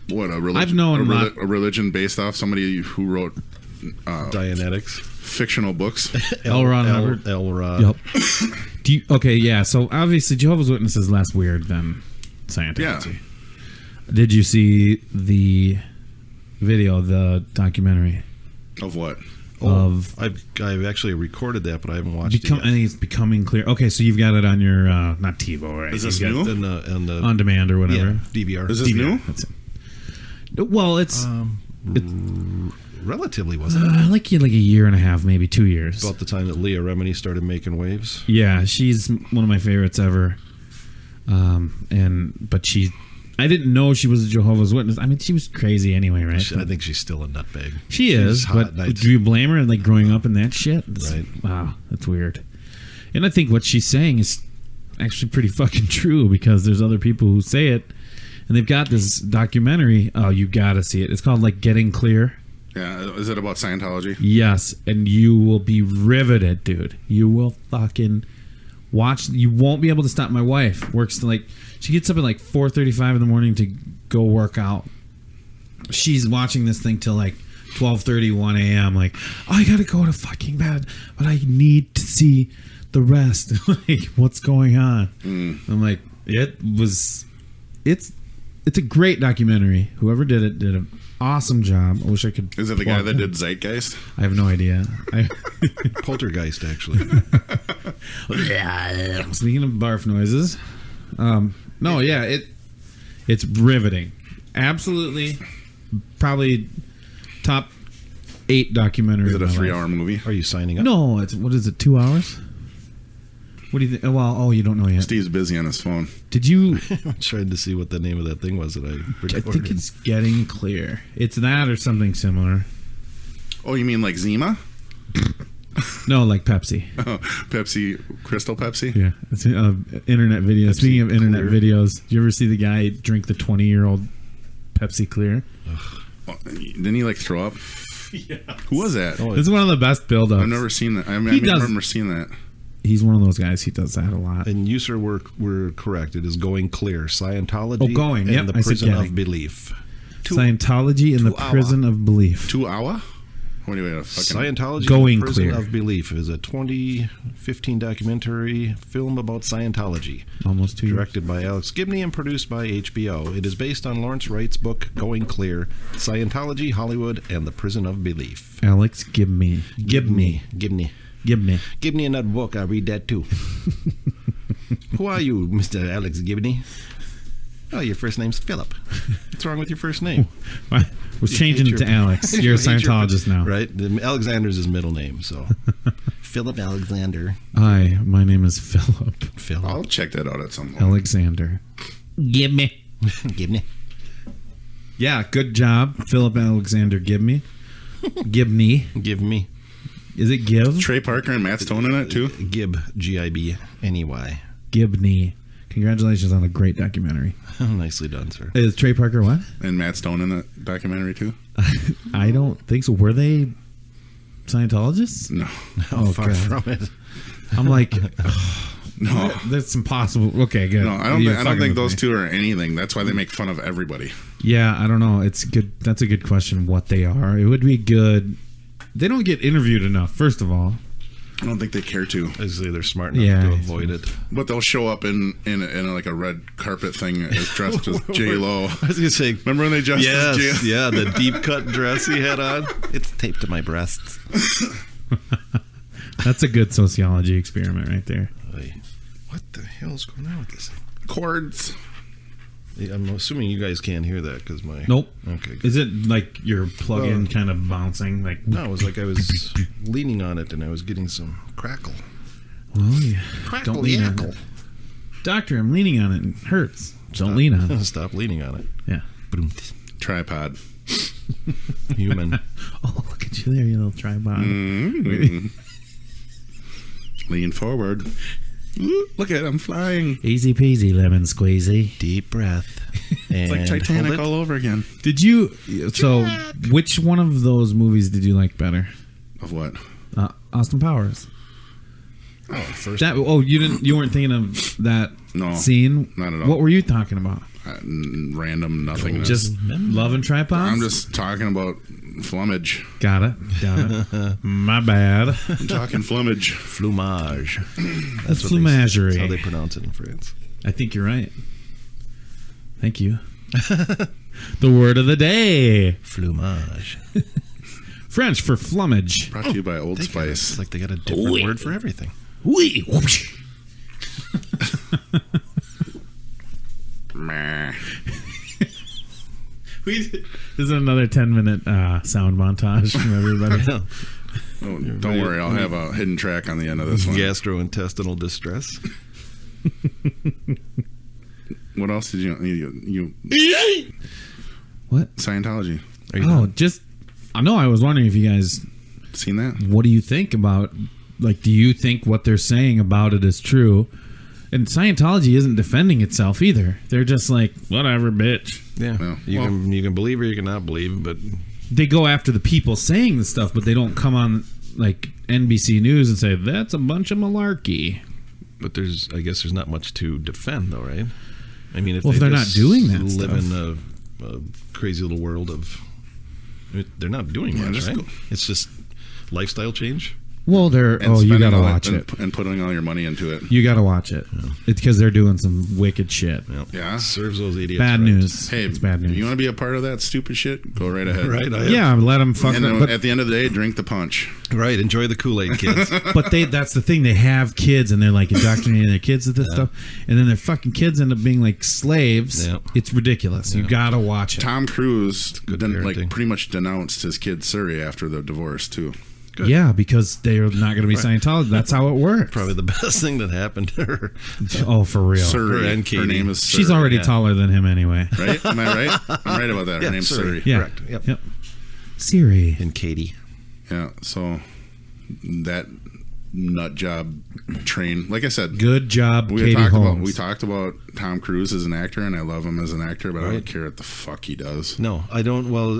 What a I've known a religion based off somebody who wrote Dianetics, fictional books. L. Ron Hubbard. L. Rod. Yep. Okay, yeah. So obviously Jehovah's Witness is less weird than Scientology. Yeah. Did you see the video, the documentary Of what? I've actually recorded that, but I haven't watched it yet. And it's becoming clear. Okay, so you've got it on your not TiVo, right? Is this You've got new? On the on demand or whatever. Yeah, DVR. Is this new? That's it. Well, it's relatively, wasn't it? like a year and a half, maybe 2 years. About the time that Leah Remini started making waves. Yeah, she's one of my favorites ever. I didn't know she was a Jehovah's Witness. I mean, she was crazy anyway, right? I think she's still a nutbag. She is, but do you blame her? Like growing up in that shit? Right. Wow, that's weird. And I think what she's saying is actually pretty fucking true, because there's other people who say it, and they've got this documentary. Oh, you gotta see it. It's called like Getting Clear. Yeah. Is it about Scientology? Yes, and you will be riveted, dude. You will fucking watch. You won't be able to stop. My wife works she gets up at like 4:35 in the morning to go work out. She's watching this thing till like 12:30, 1 a.m. Like, I gotta go to fucking bed, but I need to see the rest. Like, what's going on? I'm like, it's a great documentary. Whoever did it did an awesome job. I wish I could. Is it the guy that did Zeitgeist? I have no idea. Poltergeist, actually. Speaking of barf noises, no, yeah, it's riveting. Absolutely, probably top 8 documentary. Is it a of my 3-hour movie? Are you signing up? No, what is it? 2 hours? What do you think? Well, you don't know yet. Steve's busy on his phone. Did you? I'm trying to see what the name of that thing was that I recorded. I think it's Getting Clear. It's that or something similar. Oh, you mean like Zima? No, like Pepsi. Oh, Pepsi, Crystal Pepsi? Yeah, it's internet video. Speaking of internet videos, did you ever see the guy drink the 20-year-old Pepsi Clear? Well, didn't he like throw up? Yeah. Who was that? Oh, It's one of the best build-ups. I've never seen that. I remember seeing that. He's one of those guys. He does that a lot. And you, sir, were correct. It is Going Clear. Scientology Going, and yep, the I said Prison Getting. of Belief. Scientology and the Prison of Belief. 2 hour? What do you mean? Scientology Going and the Prison Clear. of Belief is a 2015 documentary film about Scientology. Almost 2 years. Directed by Alex Gibney and produced by HBO. It is based on Lawrence Wright's book, Going Clear, Scientology, Hollywood, and the Prison of Belief. Alex, give me. Gibney. Give me another book. I read that too. Who are you, Mr. Alex Gibney? Oh, your first name's Philip. What's wrong with your first name? We're changing it to Alex. You're a Scientologist now. Right? Alexander's his middle name, so. Philip Alexander. Hi, my name is Philip. I'll check that out at some point. Alexander. Give me. Gibney. Yeah, good job, Philip Alexander Gibney. Gibney. Give me. Is it Give? Trey Parker and Matt Stone in it too? Gib, G-I-B-N-E-Y. Gibney. Congratulations on a great documentary. Nicely done, sir. Is Trey Parker what? And Matt Stone in that documentary too? I don't think so. Were they Scientologists? No. Oh, far God. from it. I'm like, No. That's impossible. Okay, good. No, I don't You're think fucking those with me. two are anything. That's why they make fun of everybody. Yeah, I don't know. It's good. That's a good question. What they are? It would be good. They don't get interviewed enough. First of all, I don't think they care to. I say they're smart enough to avoid it. But they'll show up in like a red carpet thing as dressed as J-Lo. I was gonna say, Remember when they dressed as yes, J-Lo? yeah, the deep cut dress he had on. It's taped to my breasts. that's a good sociology experiment right there. Oy. What the hell's going on with this thing? Chords. I'm assuming you guys can't hear that because my Nope. Okay. Good. Is it like your plug-in kind of bouncing? Like No, it was like I was leaning on it and I was getting some crackle. well, yeah. Crackle, Don't lean on yackle. it. Doctor, I'm leaning on it. It hurts. Don't lean on it. Stop leaning on it. Yeah. Tripod. Human. Oh, look at you there, you little tripod. Lean forward. Ooh, look at it, I'm flying. Easy peasy, lemon squeezy. Deep breath. It's like Titanic all over again. Did you? So, which one of those movies did you like better? Of what? Austin Powers. Oh, first. That. Oh, you didn't. You weren't thinking of that No, scene. not at all. What were you talking about? Random nothingness. Just loving tripods. I'm just talking about flummage. Got it. My bad. I'm talking flummage. Flumage. That's what they- flumagerie. That's how they pronounce it in France. I think you're right. Thank you. The word of the day. Flumage. French for flummage. Brought to you by Old It's Spice. like they got a different word for everything. Wee. Whoosh. Meh. This is another 10-minute sound montage from everybody. Oh, don't worry, I'll have a hidden track on the end of this one. Gastrointestinal distress. What else did you What? Scientology. Are you Oh, done? just I know. I was wondering if you guys, Seen that? what do you think about? Like, do you think what they're saying about it is true? And Scientology isn't defending itself either. They're just like, whatever, bitch. Yeah. No. You Well- can believe or you cannot believe, but They go after the people saying the stuff, but they don't come on like NBC News and say that's a bunch of malarkey. I guess there's not much to defend, though, right? I mean, if Well, if they they're not just doing that live stuff. in a crazy little world of, they're not doing much, just right? go- It's just lifestyle change. Well, they're And you spending gotta all watch that- it. and putting all your money into it. You gotta watch it. It's because they're doing some wicked shit. Yeah. Serves those idiots. Bad right. news. Hey, It's bad news. you want to be a part of that stupid shit? Go right ahead. Right. Yeah, let them fuck. And then But at the end of the day, drink the punch. Right. Enjoy the Kool-Aid, kids. that's the thing. They have kids and they're like indoctrinating their kids with this stuff, and then their fucking kids end up being like slaves. Yeah. It's ridiculous. You gotta watch it. Tom Cruise good like parenting. pretty much denounced his kid Surrey after the divorce too. Good. Yeah, because they're not going to be Scientology. That's how it works. Probably the best thing that happened to her. Oh, for real. Surrey. Her and Katie. name is Surrey. She's already Yeah. taller than him anyway. right. Am I right? I'm right about that. Her name's Surrey. Yeah. Correct. Yep. Yep. Siri. And Katie. Yeah. So that nut job train. Like I said, Good job, we Katie talked Holmes. we talked about Tom Cruise as an actor, and I love him as an actor, but I Right. don't care what the fuck he does. No, I don't. Well,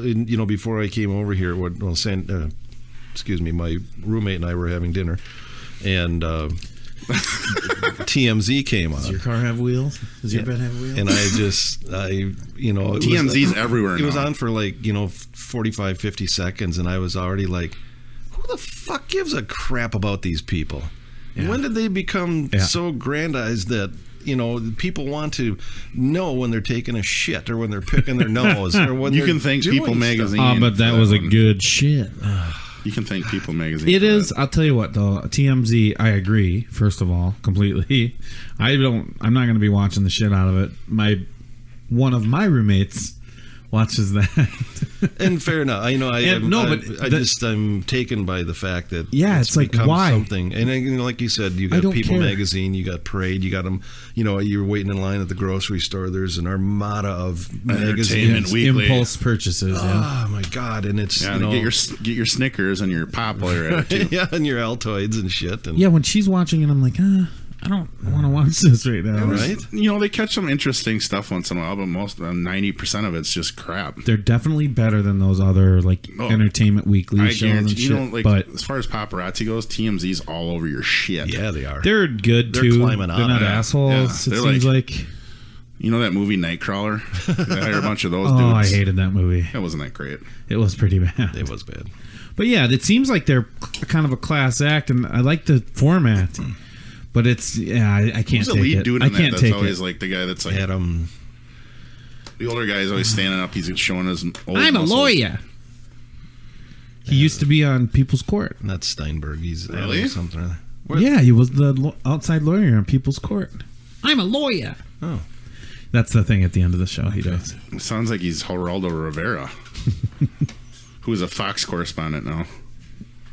before I came over here, my roommate and I were having dinner, and TMZ came on. Does your car have wheels? Does your bed have wheels? And TMZ's everywhere It was now. on for 45, 50 seconds, and I was already like, who the fuck gives a crap about these people? Yeah. When did they become Yeah. so grandized that people want to know when they're taking a shit or when they're picking their nose or when You they're can thank doing People stuff? Magazine. But that for was a one. good shit. You can thank People Magazine. It for is. that. I'll tell you what, though. TMZ, I agree. First of all, completely. I'm not going to be watching the shit out of it. One of my roommates watches that. And fair enough. I'm taken by the fact that Yeah, it's like, become why? something. And like you said, you I got don't People care. Magazine, you got Parade, you got them. You're waiting in line at the grocery store. There's an armada of magazines. Entertainment Weekly. Impulse purchases. Yeah. Oh my god! And it's Yeah, get your Snickers and your pop while you're at it too. yeah, and your Altoids and shit. And Yeah, when she's watching it, I'm like, I don't want to watch this right now. Right? You know, they catch some interesting stuff once in a while, but most 90% of it's just crap. They're definitely better than those other Entertainment Weekly I shows guarantee and you shit. don't like. But As far as paparazzi goes, TMZ's all over your shit. Yeah, they are. they're good They're too. climbing They're on not it. assholes. Yeah, It they're seems like. You know that movie Nightcrawler? They hire a bunch of those Oh, dudes. I hated that movie. That wasn't that great. It was pretty bad. It was bad. But yeah, it seems like they're kind of a class act, and I like the format. But it's I can't Who's the take lead it. dude I in that? can't That's take always it. like the guy that's like Adam. the older guy is always standing up. He's showing his old I'm muscles. a lawyer. He used to be on People's Court. Not Steinberg. He's Really? Adam something. Or other. What? Yeah, he was the outside lawyer on People's Court. I'm a lawyer. Oh. That's the thing at the end of the show he does. It sounds like he's Geraldo Rivera, who's a Fox correspondent now.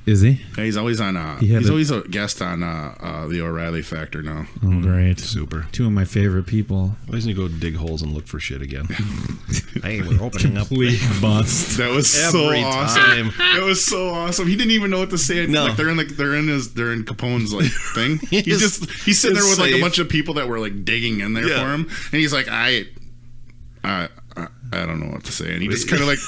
Is he? Yeah, he's always on. He's always a guest on the O'Reilly Factor now. Oh, great. Super. Two of my favorite people. Why doesn't he go dig holes and look for shit again? Hey, we're opening up. Complete bust. That was so Every awesome. time. That was so awesome. He didn't even know what to say. No. Like they're in Capone's like thing. He's sitting there with like a bunch of people that were like digging in there for him, and he's like, I don't know what to say, and he just kind of like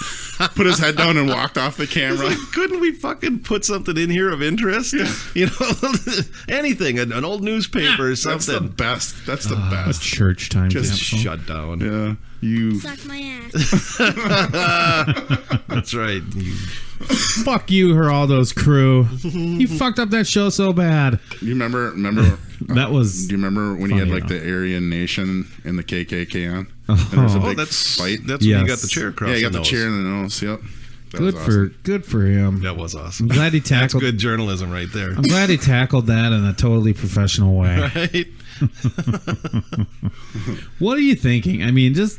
put his head down and walked off the camera. Like, couldn't we fucking put something in here of interest? You know, anything, an old newspaper or That's the something. best. That's the A best. church time Just capsule. Shut down. Yeah, you. Suck my ass. That's right. You, Fuck you, Geraldo's crew. You fucked up that show so bad. You remember? That was. Do you remember when he had funny, like the Aryan Nation and the KKK on? Oh. And there's a oh, big that's fight. That's when Yes. you got the chair across. Yeah, you got the nose. chair in the nose. Yep. That Good was for awesome. good for him. That was awesome. I'm glad he That's tackled. good journalism right there. I'm glad he tackled that in a totally professional way. Right? What are you thinking? I mean, just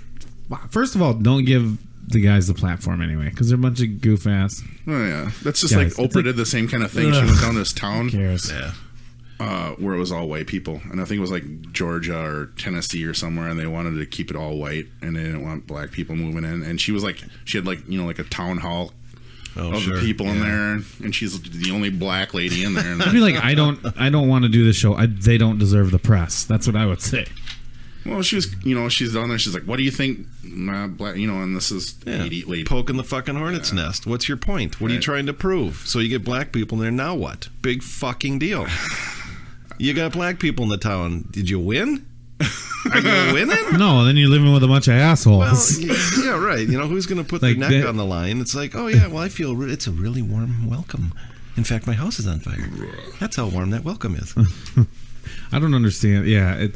first of all, don't give the guys the platform anyway, because they're a bunch of goof ass. Oh yeah, that's just Guys, like it's Oprah like- did the same kind of thing. She Ugh. went down to this Who town cares? Yeah. where it was all white people, and I think it was like Georgia or Tennessee or somewhere, and they wanted to keep it all white, and they didn't want black people moving in. And she was like, she had like like a town hall Oh, of sure. people in Yeah. there, and she's the only black lady in there. And I'd be like, I don't want to do this show. They don't deserve the press. That's what I would say. well, she was, she's down there. She's like, what do you think, black? And this is Yeah. 88 lady. Poking the fucking hornet's nest. What's your point? What are you Right. trying to prove? So you get black people in there, now what? Big fucking deal. You got black people in the town. Did you win? Are you winning? No, then you're living with a bunch of Well, assholes. yeah, right. Who's going to put Like their neck that- on the line? It's like, oh, yeah, well, I feel it's a really warm welcome. In fact, my house is on fire. That's how warm that welcome is. I don't understand. Yeah,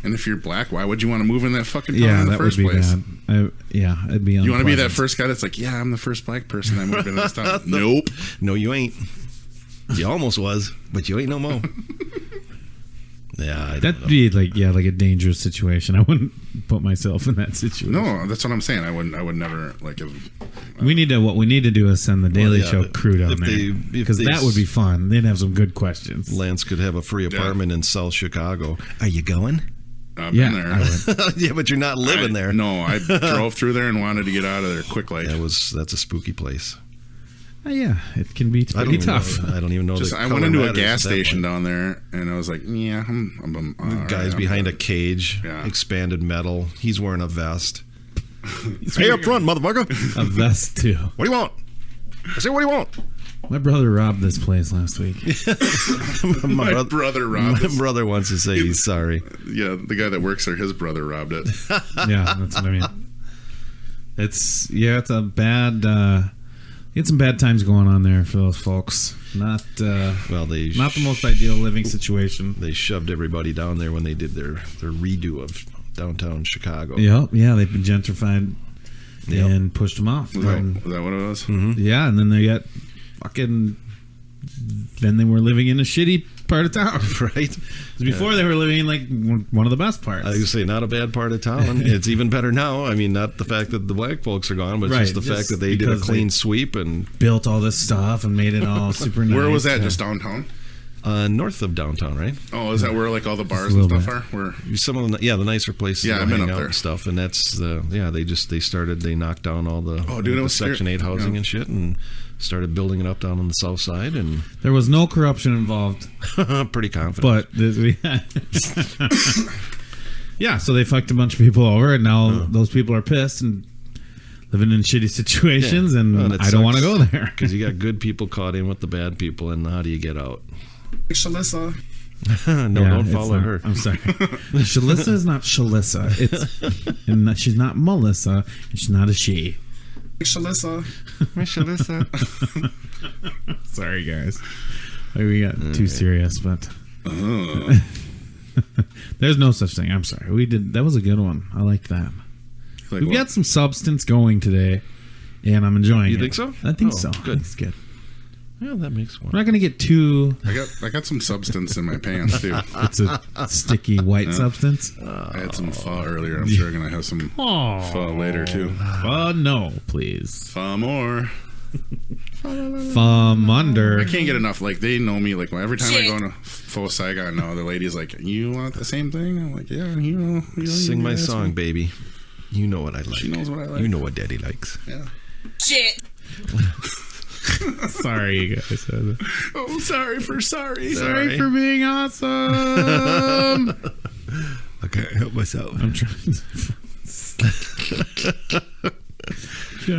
And if you're black, why would you want to move in that fucking town yeah, in the that would first be place? bad. It'd be. You want to be that unpleasant. first guy that's like, yeah, I'm the first black person that moved into this town. Nope. No, you ain't. You almost was, but you ain't no more. Yeah, I don't That'd know. be like a dangerous situation. I wouldn't put myself in that situation. No, that's what I'm saying. I would never like if What we need to do is send the Daily yeah, Show crew down if there, they- because if they that would be fun. They'd have some good questions. Lance could have a free apartment in South Chicago. Are you going? I've Yeah, been there. I would. Yeah, but you're not living there. No, I drove through there and wanted to get out of there quick. Like, That's a spooky place. Yeah, it can be I don't pretty even tough. know. I don't even know. just the I color went into a matters gas at that station point. down there, and I was like, yeah, I'm all right, Guy's I'm behind a good. cage, Yeah. expanded metal. He's wearing a vest. Hey, up front, motherfucker! A vest too. What do you want? I say, what do you want? My brother robbed this place last week. My brother robbed My it. brother wants to say he's sorry. Yeah, the guy that works there, his brother robbed it. Yeah, that's what I mean. It's a bad. Get some bad times going on there for those folks. Not Well, they not the most ideal living situation. They shoved everybody down there when they did their redo of downtown Chicago. Yep, yeah, they've been gentrified Yep. and pushed them out. Was that what it was? Yeah, and then they got fucking. Then they were living in a shitty part of town. Right? Before they were living in like one of the best parts. I was gonna say, not a bad part of town. It's even better now. I mean, not the fact that the black folks are gone, but Right, just the fact just that they did a because clean sweep and built all this stuff and made it all super nice. Where was that? Yeah. Just downtown? north of downtown, right? Oh, is that where like all the bars Just a and little stuff are? Where Some of the nicer places. Yeah, to I've been hang up out there. and stuff, and that's they knocked down all the Oh, dude, it the was Section 8 housing yeah. and shit, and started building it up down on the south side, and There was no corruption involved, pretty confident. but yeah, so they fucked a bunch of people over, and now those people are pissed and living in shitty situations, and I don't want to go there. Because you got good people caught in with the bad people, and how do you get out? Shalissa. No, Yeah, don't it's follow not- her. I'm sorry. Shalissa is not Shalissa. It's and she's not Melissa. And she's not a she. Shalissa. Sorry, guys. We got too serious, but there's no such thing. I'm sorry. We did. That was a good one. I like that. Like We've what? got some substance going today, and I'm enjoying it. You think so? I think Oh, so. good. It's good. Yeah, that makes one. We're not going to get too. I got some substance in my pants too. It's a sticky white substance. I had some pho earlier. I'm sure I'm gonna have some Oh, pho later too. no, please. Pho more. From under. I can't get enough. Like they know me. Like every time I go to Faux Saigon, now the lady's like, "You want the same thing?" I'm like, "Yeah, you know." Sing my ask song, me." baby. You know what I like. She knows what I like. You know what Daddy likes. Yeah. Shit. Sorry, you guys. Oh, sorry for sorry. Sorry for being awesome. I can't help myself. I'm trying to.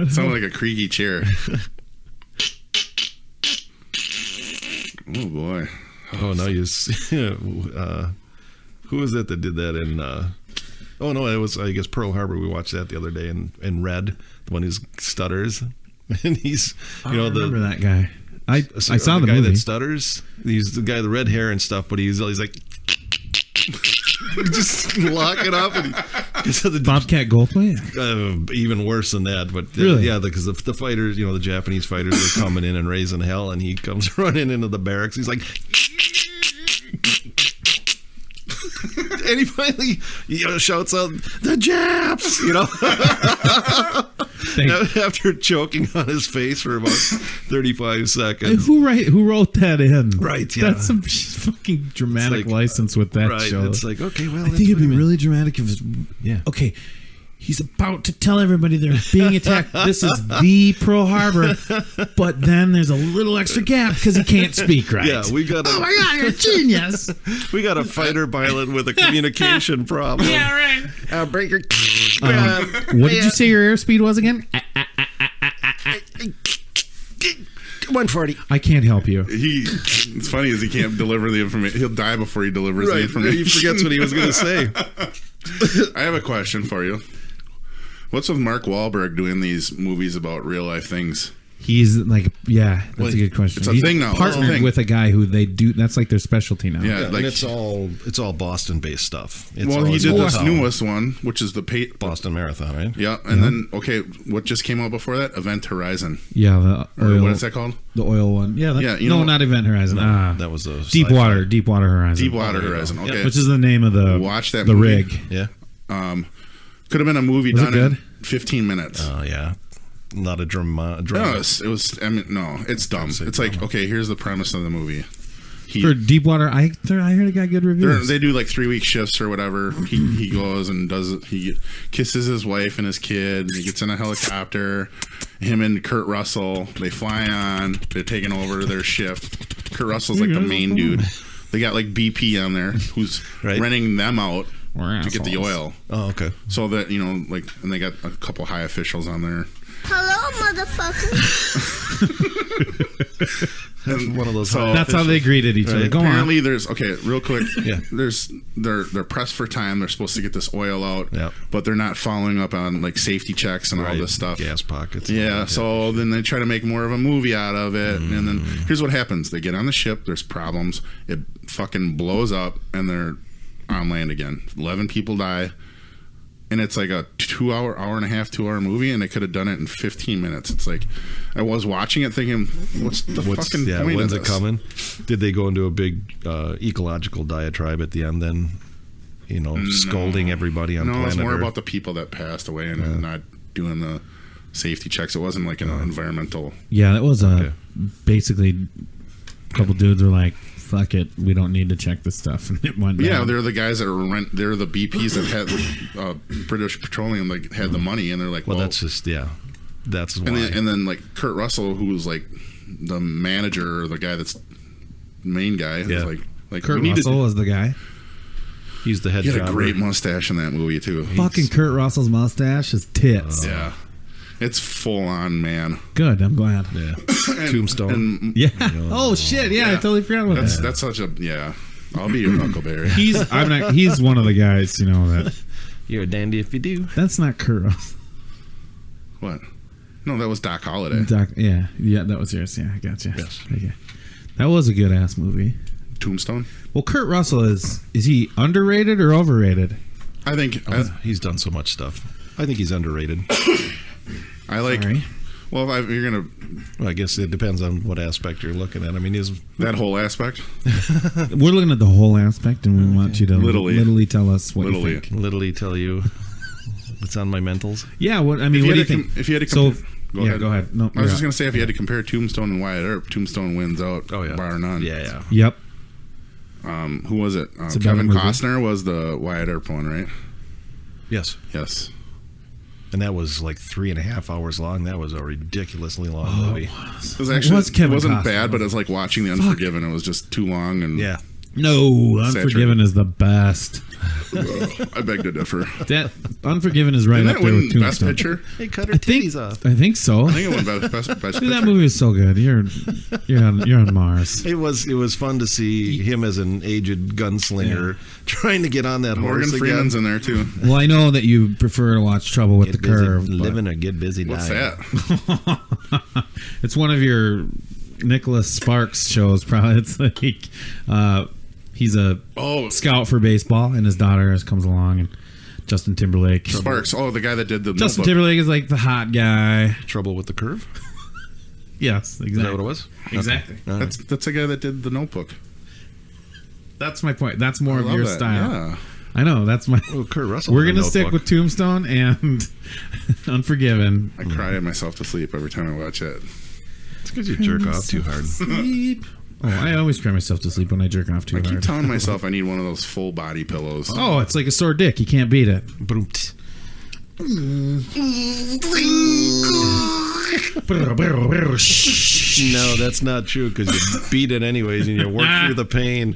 Sounded like a creaky chair. Oh boy. Oh, now you. Who was it that did that in? Oh no, it was I guess Pearl Harbor. We watched that the other day in Red, the one who stutters, and he's I remember that guy. I saw the guy movie. that stutters. He's the guy with the red hair and stuff, but he's like just lock it up. And Bobcat Goldthwait. Even worse than that, but Really? yeah, because the fighters, the Japanese fighters are coming in and raising hell, and he comes running into the barracks. He's like, and he finally shouts out, "The Japs!" After choking on his face for about 35 seconds. Who wrote that in? Right, yeah. That's some fucking dramatic It's like, license with that right, show. it's like, okay, well, I think it'd be really dramatic if it's Yeah. okay. He's about to tell everybody they're being attacked. This is the Pearl Harbor, but then there's a little extra gap because he can't speak right. Yeah, we got Oh my god, you're a genius! we got a fighter pilot with a communication problem. Yeah, right. Break your. What did you say your airspeed was again? 140. I can't help you. It's funny is he can't deliver the information. He'll die before he delivers the Right, information. he forgets what he was going to say. I have a question for you. What's with Mark Wahlberg doing these movies about real life things? He's like, yeah, that's a good question. It's a He's thing now. It's a partnered thing. with a guy who they do. That's like their specialty now. Yeah, Yeah, like and it's all Boston based stuff. It's well, he always did this all newest one, which is the Boston Marathon, right? Yeah, and then what just came out before that? Event Horizon, Yeah, the or oil, what is that called? the oil one. Yeah, Yeah, you no, know- not Event Horizon. That was a Deepwater Horizon. Deepwater there you go. Horizon. Yep. Okay, which is the name of the Watch that the movie. rig. Yeah. Could have been a movie Was it done in good? 15 minutes. Oh yeah. Not a drama. No, it was. I mean, no, it's dumb. It's like, okay, here's the premise of the movie. For Deepwater, I heard it got good reviews. They do like 3-week shifts or whatever. He goes and does it. He kisses his wife and his kid. He gets in a helicopter. Him and Kurt Russell, they fly on. They're taking over their shift. Kurt Russell's like the main dude. They got like BP on there who's Right. renting them out We're to get the assholes. oil. Oh, okay. So that, like, and they got a couple high officials on there. Hello, motherfucker. That's one of those. So- high That's how they greeted each other. Right. Go on. Apparently, there's real quick. Yeah. They're pressed for time. They're supposed to get this oil out, Yep. but they're not following up on like safety checks and all Right. this stuff. Gas pockets. and all Yeah, that, so then they try to make more of a movie out of it, and then here's what happens: they get on the ship. There's problems. It fucking blows up, and they're on land again. 11 people die. And it's like a 2-hour, hour and a half, 2-hour movie, and they could have done it in 15 minutes. It's like, I was watching it thinking, what's the fucking point when's of it this? coming? Did they go into a big ecological diatribe at the end then? Scolding everybody on No, planet it's more Earth? about the people that passed away and not doing the safety checks. It wasn't like an environmental. Yeah, that was Okay. basically a couple dudes were like, "Fuck it, we don't need to check this stuff," and it went. Yeah, down. they're the guys that they're the BPs that had British Petroleum, like had the money, and they're like, Well, that's just, yeah. That's why. And then like Kurt Russell, who was like the manager or the guy that's the main guy, Yeah. is like Kurt we need Russell was the guy. He's the head He had a jobber. great mustache in that movie too. Fucking Kurt Russell's mustache is tits. Yeah, it's full on, man. Good. I'm glad. Yeah. Tombstone. And Yeah. Oh shit. Yeah, I totally forgot about that. that's such a I'll be your Huckleberry. He's one of the guys, that. You're a dandy if you do. That's not Kurt Russell. What? No, that was Doc Holliday. Yeah, that was yours. Yeah, I got you. Yes. Okay. That was a good ass movie. Tombstone. Well, Kurt Russell is he underrated or overrated? I think He's done so much stuff. I think he's underrated. I like. Sorry. Well, if you're gonna Well, I guess it depends on what aspect you're looking at. I mean, that whole aspect. We're looking at the whole aspect, and we want you to Literally. tell us what Literally. you think. literally tell you what's on my mentals. Yeah, what do you think? If you had to So, compare, go ahead. No, I was just gonna say if you had to compare Tombstone and Wyatt Earp, Tombstone wins out. Oh yeah, bar none. Yeah. Yep. Who was it? It's a Kevin better movie. Costner was the Wyatt Earp one, right? Yes. Yes. And that was like 3.5 hours long. That was a ridiculously long movie. It was actually was Kevin it wasn't Costner. bad, but it was like watching The Unforgiven. It was just too long and Yeah. No, Unforgiven is the best. I beg to differ. That Unforgiven is right Didn't up that there win with Best Tombstone. Picture? They cut her titties off. I think so. I think it won Best Dude, Picture. that movie is so good. You're on Mars. It was fun to see him as an aged gunslinger trying to get on that Morgan horse Freeman's again. in there too. Well, I know that you prefer to watch Trouble with Get the busy Curve. but living or get busy What's dying. that? it's one of your Nicholas Sparks shows. Probably it's like he's a scout for baseball, and his daughter comes along, and Justin Timberlake. Sparks. Oh, the guy that did the Justin Notebook. Timberlake is like the hot guy. Trouble with the Curve? Yes, exactly. Is that what it was? Exactly. Okay. All right. That's the guy that did the Notebook. That's my point. That's more I of love your that. style. Yeah. I know. That's my. Oh, Kurt Russell. We're in the gonna stick Notebook. with Tombstone and Unforgiven. I cry myself to sleep every time I watch it. It's because you jerk off too hard. Sleep. Oh, I always cry myself to sleep when I jerk off too I keep hard. telling myself I need one of those full body pillows. Oh, it's like a sore dick. You can't beat it. Broomt. No, that's not true because you beat it anyways and you work through the pain.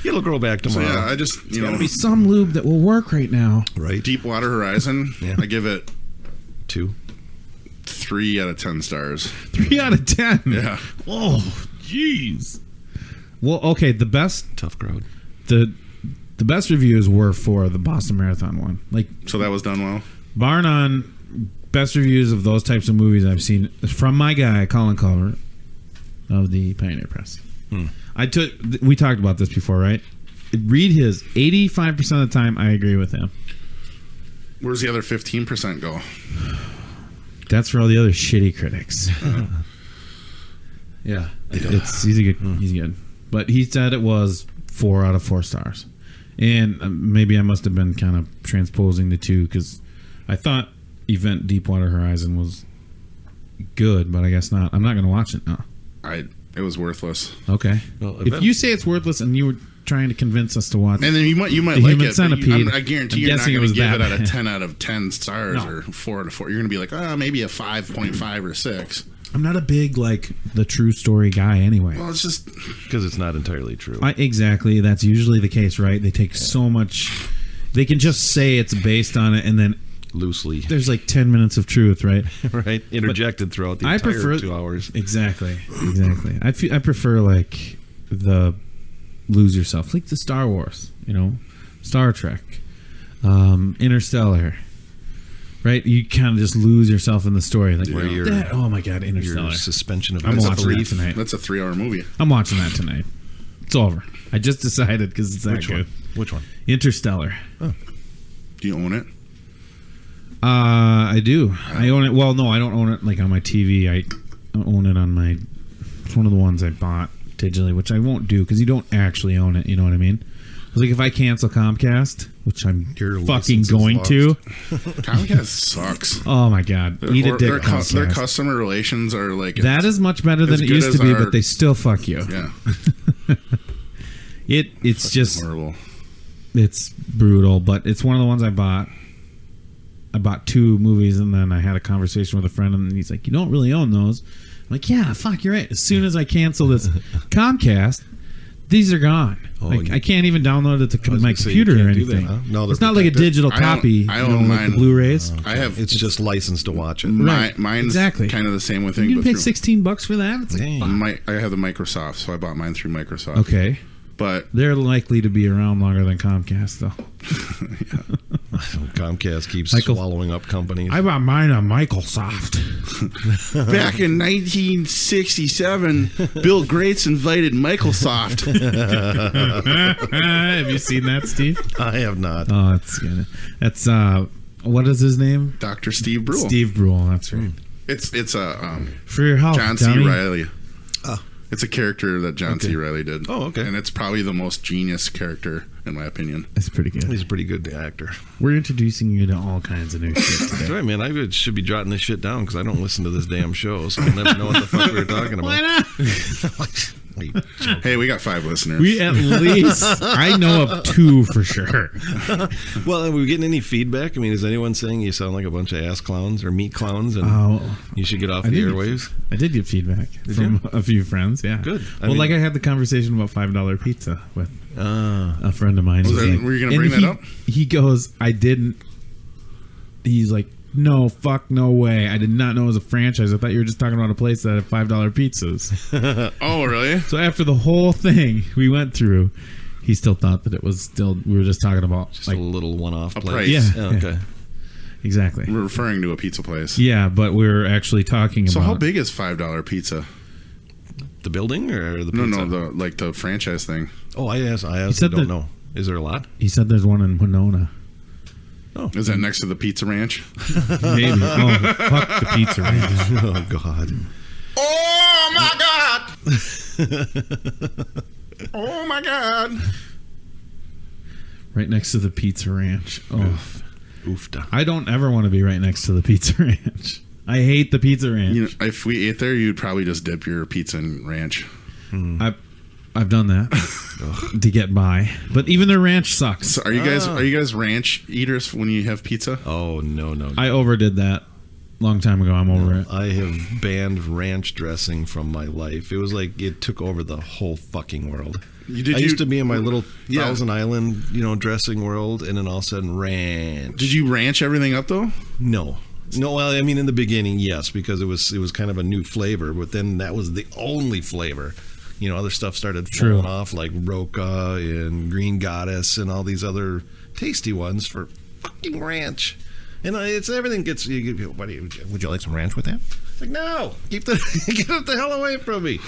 It'll grow back So tomorrow. yeah, I just There'll be some lube that will work right now. Right? Deepwater Horizon. Yeah. I give it 2. 3 out of 10 stars. 3 out of 10. Yeah. Oh, jeez. Well, okay. The best Tough crowd. the best reviews were for the Boston Marathon one. Like, So that was done well. bar none, best reviews of those types of movies I've seen from my guy Colin Culver of the Pioneer Press. We talked about this before, right? Read his 85% of the time. I agree with him. Where's the other 15% go? That's for all the other shitty critics. Yeah, he's good. But he said it was 4 out of 4 stars, and maybe I must have been kind of transposing the two because I thought Event Deepwater Horizon was good, but I guess not. I'm not going to watch it now. It was worthless. Okay, Well, if you say it's worthless and you were trying to convince us to watch, And then you might The like Human it. But Centipede. I guarantee I'm you're not guessing it going was to give that it out of bad. 10 out of 10 stars No. or 4 out of 4. You're going to be like, maybe a 5.5 or 6. I'm not a big like the true story guy anyway. Well, it's just Because it's not entirely true. Exactly. That's usually the case, right? They take so much. They can just say it's based on it, and then Loosely. there's like 10 minutes of truth, right? Right? Interjected throughout the I entire prefer 2 hours. Exactly. I prefer like the lose yourself, like the Star Wars, Star Trek, Interstellar. Right? You kind of just lose yourself in the story, like Where you're- oh my god, Interstellar. Your suspension of I'm watching that disbelief. tonight. that's a 3-hour movie. I'm watching that tonight. It's over. I just decided because it's that Which good. one? Which one? Interstellar. Do you own it? I do. I own it. Well, no, I don't own it like on my TV. I own it on my. It's one of the ones I bought digitally, which I won't do because you don't actually own it. You know what I mean? It's like if I cancel Comcast, which I'm Your fucking license is going lost. to. Comcast sucks. Oh my god, eat a dick. Their Comcast. customer relations are like That is much better than as it good used as to be, our- but they still fuck you. yeah, It's just horrible. it's brutal, but it's one of the ones I bought. I bought 2 movies, and then I had a conversation with a friend, and he's like, "You don't really own those." I'm like, "Yeah, fuck, you're right." As soon as I cancel this Comcast, these are gone. I can't even download it to my computer or anything. That, huh? No, it's not like a digital copy. I own mine. Like the Blu-rays. It's just licensed to watch it. Mine's exactly. kind of the same with thing. You can pay $16 for that. It's like, I have the Microsoft, so I bought mine through Microsoft. Okay. But they're likely to be around longer than Comcast, though. Comcast keeps swallowing up companies. I bought mine on Microsoft. Back in 1967, Bill Gates invited Microsoft. Have you seen that, Steve? I have not. Oh, that's what is his name? Dr. Steve Brule. Steve Brule, that's right. It's for your health, John C. dummy. Reilly. It's a character that John C. Reilly did. Oh, okay. And it's probably the most genius character, in my opinion. It's pretty good. He's a pretty good actor. We're introducing you to all kinds of new shit today. That's right, man. I should be jotting this shit down because I don't listen to this damn show, so I'll never know what the fuck we were talking about. Why not? Hey, we got 5 listeners. We at least, I know of 2 for sure. Well, are we getting any feedback? I mean, is anyone saying you sound like a bunch of ass clowns or meat clowns and you should get off the airwaves? I did get feedback from a few friends, yeah. Good. I had the conversation about $5 pizza with a friend of mine. Were you going to bring that up? He goes, I didn't. He's like, no, fuck, no way. I did not know it was a franchise. I thought you were just talking about a place that had $5 pizzas. Oh, really? So after the whole thing we went through, he still thought that it was still, we were just talking about just like a little one-off place. Yeah. Okay. Exactly. We're referring to a pizza place. Yeah, but we're actually talking about. So how big is $5 pizza? The building or the pizza? No, the franchise thing. Oh, I don't know. Is there a lot? He said there's one in Winona. Oh, is that next to the Pizza Ranch? Maybe. Oh, fuck the Pizza Ranch. Oh, God. Oh, my God. Oh, my God. Right next to the Pizza Ranch. Oh. Oofta. I don't ever want to be right next to the Pizza Ranch. I hate the Pizza Ranch. You know, if we ate there, you'd probably just dip your pizza in ranch. I've done that to get by, but even their ranch sucks. So are you guys ranch eaters when you have pizza? Oh no! I overdid that long time ago. I'm over it. I have banned ranch dressing from my life. It was like it took over the whole fucking world. I used to be in my little Thousand Island, dressing world, and then all of a sudden ranch. Did you ranch everything up though? No. Well, I mean, in the beginning, yes, because it was kind of a new flavor, but then that was the only flavor. Other stuff started falling off, like Roca and Green Goddess and all these other tasty ones for fucking ranch. And it's everything gets. Would you like some ranch with that? It's like, no, get it the hell away from me.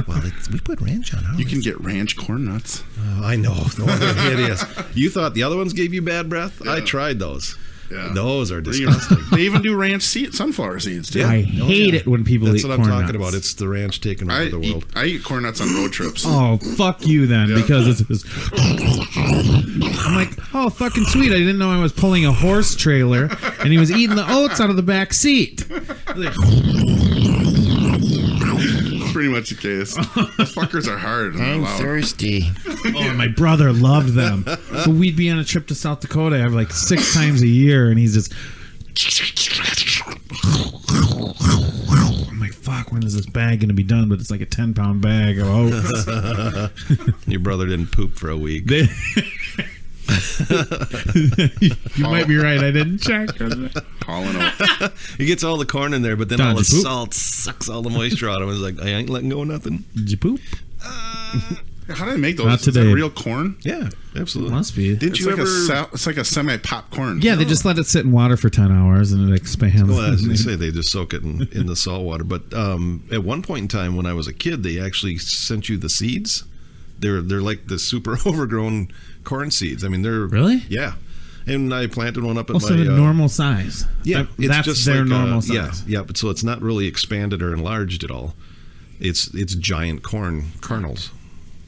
Well, we put ranch on ours. You can get ranch corn nuts. Oh, I know. No, they're hideous. You thought the other ones gave you bad breath? Yeah. I tried those. Yeah. Those are disgusting. They even do ranch sunflower seeds too. I hate it when people eat corn nuts. That's what I'm talking about. It's the ranch taking over the world. I eat corn nuts on road trips. Oh, fuck you then, because it's I'm like, oh, fucking sweet. I didn't know I was pulling a horse trailer and he was eating the oats out of the back seat. Pretty much the case. Those fuckers are hard. I'm thirsty. Oh, my brother loved them. So we'd be on a trip to South Dakota like 6 times a year, and he's just. I'm like, fuck, when is this bag going to be done? But it's like a 10-pound bag of oats. Your brother didn't poop for a week. You might be right. I didn't check. He gets all the corn in there, but then all the salt sucks all the moisture out of him. He's like, I ain't letting go of nothing. Did you poop? How do they make those? Not today. Is that real corn? Yeah, absolutely. It must be. Didn't you ever? It's like a semi-popcorn. Yeah, they just let it sit in water for 10 hours and it expands. Well, as they say, they just soak it in the salt water. But at one point in time, when I was a kid, they actually sent you the seeds. They're like the super overgrown corn seeds. I mean, they're really, yeah. And I planted one up at also my the normal size. Yeah, that's just their like, normal size. Yeah, but so it's not really expanded or enlarged at all. It's giant corn kernels.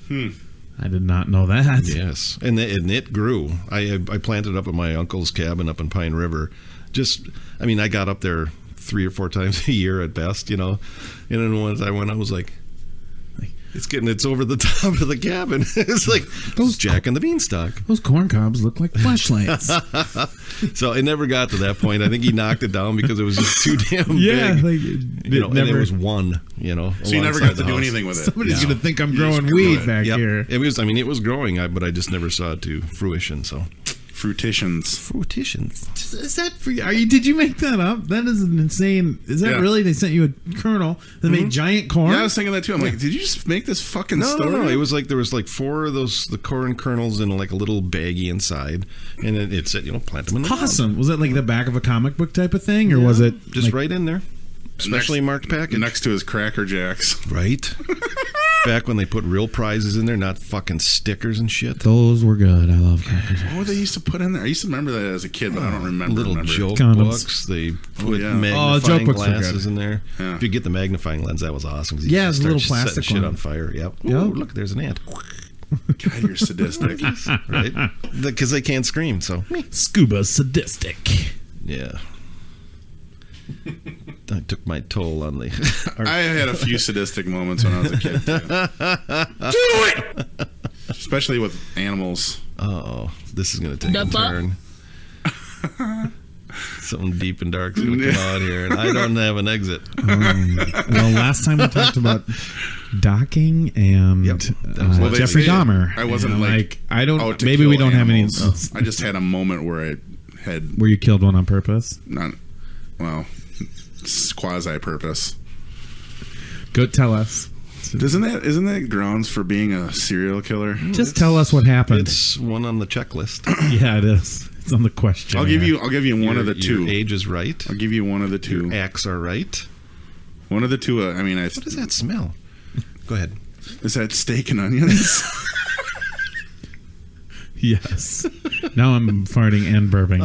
I did not know that. Yes, and it grew. I planted it up at my uncle's cabin up in Pine River. I got up there 3 or 4 times a year at best, And then once I went, I was like, It's over the top of the cabin. It's like those Jack and the Beanstalk. Those corn cobs look like flashlights. So it never got to that point. I think he knocked it down because it was just too damn big. Like, and it was one. So you never got to do anything with it. Somebody's gonna think I'm growing weed back here. It was. I mean, it was growing, but I just never saw it to fruition. So. Fruitions. Is that for you? Did you make that up? That is an insane. Is that really? They sent you a kernel that made giant corn? Yeah, I was thinking that too. I'm like, did you just make this fucking story? No. It was like there was like 4 of the corn kernels in like a little baggie inside, and it said, plant them in the ground. Awesome. Was it like the back of a comic book type of thing, or was it just right in there? Specially marked package. Next to his Cracker Jacks. Right. Back when they put real prizes in there, not fucking stickers and shit. Those were good. I love Cracker Jacks. What were they used to put in there? I used to remember that as a kid, but I don't remember. Little joke Condoms. books. They put magnifying joke books were glasses good. in there. Yeah. If you get the magnifying lens, that was awesome. Yeah, it's a little plastic shit one. on fire. Yep. Ooh, look, there's an ant. God, you're sadistic. Right? Because they can't scream, so. Scuba sadistic. Yeah. I took my toll on the. I had a few sadistic moments when I was a kid, too. Do it! Especially with animals. Oh, this is going to take a turn. Something deep and dark is going to come out here, and I don't have an exit. Well, last time we talked about docking and Jeffrey Dahmer. I wasn't I don't. out to Maybe kill we don't animals. have any. I just had a moment where I had Where you killed one on purpose. quasi purpose. Go tell us. Isn't that grounds for being a serial killer? Just tell us what happened. It's one on the checklist. Yeah, it is. It's on the question. I'll give you one of the two. Your age is right. I'll give you one of the two. Your acts are right. One of the two. What does that smell? Go ahead. Is that steak and onions? Yes. Now I'm farting and burping.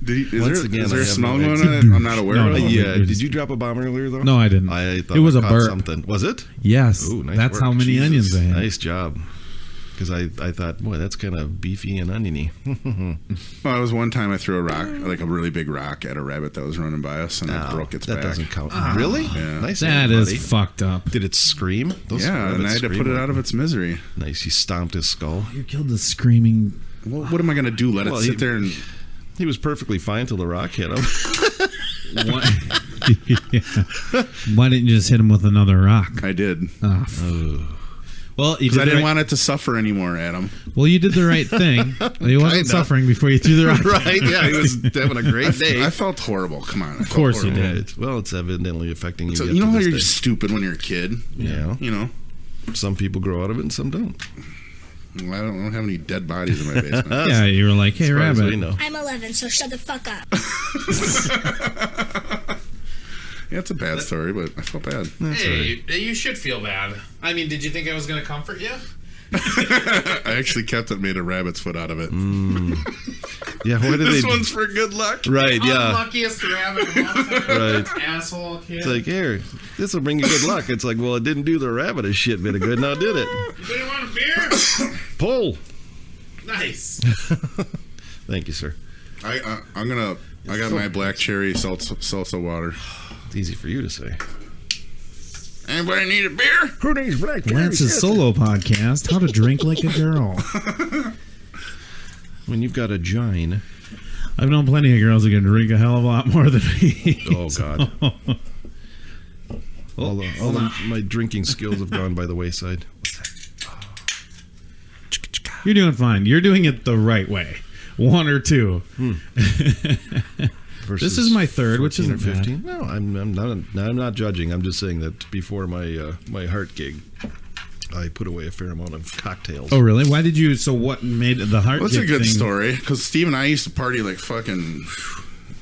Is there a smell going on? I'm not aware of it. Yeah. Did you drop a bomb earlier, though? No, I didn't. I thought it was I a caught burp. something. Was it? Yes. Ooh, nice that's work. how many Jesus. onions I had. Nice job. Because I thought, boy, that's kind of beefy and oniony. Well, it was one time I threw a rock, like a really big rock, at a rabbit that was running by us, and it broke its back. That doesn't count. Really? Yeah. Nice. That is fucked up. Did it scream? Yeah, and I had to put it out of its misery. Nice. You stomped his skull. You killed the screaming. Well, what am I going to do? Let it sit there and... He was perfectly fine till the rock hit him. Why didn't you just hit him with another rock? I did. Well, you did. I didn't want it to suffer anymore, Adam. Well, you did the right thing. He wasn't suffering before you threw the rock. Right? Yeah, he was having a great day. I felt horrible. Come on. Of course you did. Well, it's evidently affecting you. So, you know how you're just stupid when you're a kid? Yeah. You know? Some people grow out of it and some don't. Well, I don't have any dead bodies in my basement. Yeah, you were like, hey, rabbit. I'm 11, so shut the fuck up. Yeah, it's a bad story, but I felt bad. Hey, you should feel bad. I mean, did you think I was going to comfort you? I actually kept it, made a rabbit's foot out of it. Yeah, what did this one's for good luck. Right, yeah. Unluckiest rabbit of all time. Right. Asshole kid. It's like, here, this will bring you good luck. It's like, well, it didn't do the rabbit a shit bit of good, now did it? Anybody want a beer? Pull. Nice. Thank you, sir. I got my black cherry salsa water. It's easy for you to say. Anybody need a beer? Who needs black cherry? Lance's solo podcast, How to Drink Like a Girl. When you've got a gine. I've known plenty of girls who can drink a hell of a lot more than me. Oh, God. All my drinking skills have gone by the wayside. You're doing fine. You're doing it the right way. 1 or 2. This is my third, which isn't 15. No, I'm not judging. I'm just saying that before my heart gig, I put away a fair amount of cocktails. Oh, really? Why did you? So what made the heart? Well, that's a good thing? story, because Steve and I used to party like fucking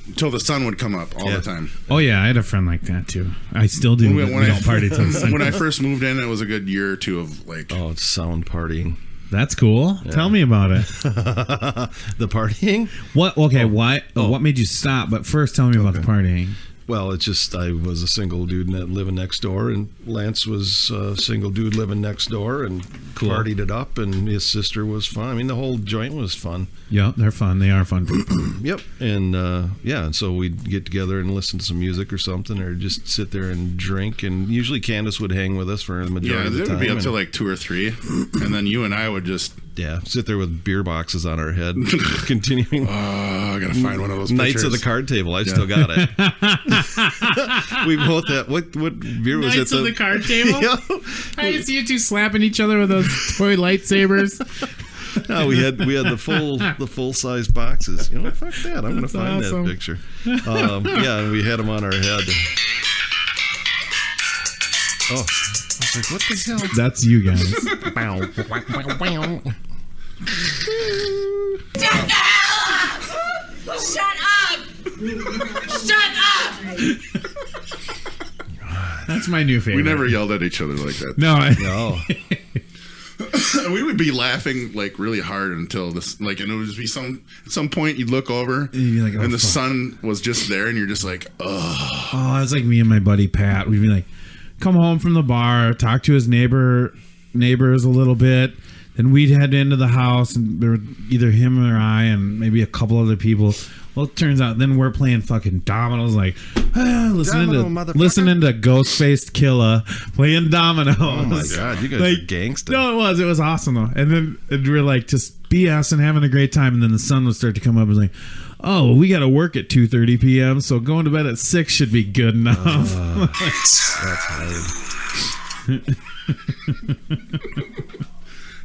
until the sun would come up all the time. Oh yeah, I had a friend like that too. I still do. We don't party till the sun. When I first moved in, it was a good year or two of like sound partying. That's cool. Yeah. Tell me about it. The partying? What? Okay. Why? What made you stop? But first, tell me about the partying. Well, it's just I was a single dude living next door, and Lance was a single dude living next door, and partied it up, and his sister was fun. I mean, the whole joint was fun. Yeah, they're fun. They are fun people. Yep. And and so we'd get together and listen to some music or something, or just sit there and drink. And usually Candace would hang with us for the majority of the it time. would be up to like 2 or 3, and then you and I would just sit there with beer boxes on our head, continuing. I gotta find one of those Knights pictures. of the Card Table. I still got it. We both had what beer was Knights it? of the Card Table? Yeah. I see you two slapping each other with those toy lightsabers. No, we had the full size boxes. You know, fuck that. I'm going to find awesome. that picture. And we had them on our head. Oh, I was like, what the hell? That's you guys. Shut the hell up! Shut up! Shut up! That's my new favorite. We never yelled at each other like that. No, No. We would be laughing like really hard until this, like, and it would just be at some point you'd look over You'd be like, oh, and the fuck. sun was just there, and you're just like, oh. Oh, it's like me and my buddy Pat. We'd be like, come home from the bar, talk to his neighbors a little bit. Then we'd head into the house, and there were either him or I and maybe a couple other people. Well, it turns out then we're playing fucking dominoes, like listening to Ghostface Killer playing dominoes. Oh my god, you guys are gangster. No, it was awesome though. And then we were like just BS and having a great time. And then the sun would start to come up and was like, oh, well, we got to work at 2:30 p.m. So going to bed at 6 should be good enough. That's hard.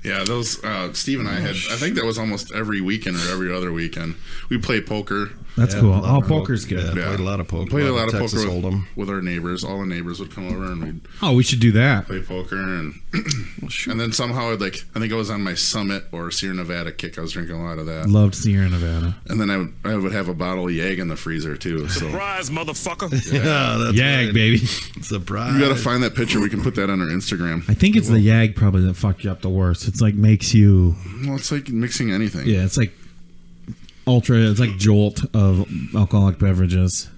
Yeah, those Steve and I had. I think that was almost every weekend or every other weekend. We played poker. That's cool. Oh, poker's good. Yeah, played a lot of poker. Played a lot of Texas poker Hold'em. with our neighbors. All the neighbors would come over and we'd Oh, we should do that. play poker, and and then somehow I think I was on my Summit or Sierra Nevada kick. I was drinking a lot of that, Loved Sierra Nevada. and then I would have a bottle of Yag in the freezer too. So Surprise, motherfucker. Yeah, that's Yag, right. baby. Surprise. you got to find that picture. We can put that on our Instagram. I think it's the Yag probably that fucked you up the worst. It's like makes you, Well, it's like mixing anything. yeah, it's like it's like Jolt of alcoholic beverages.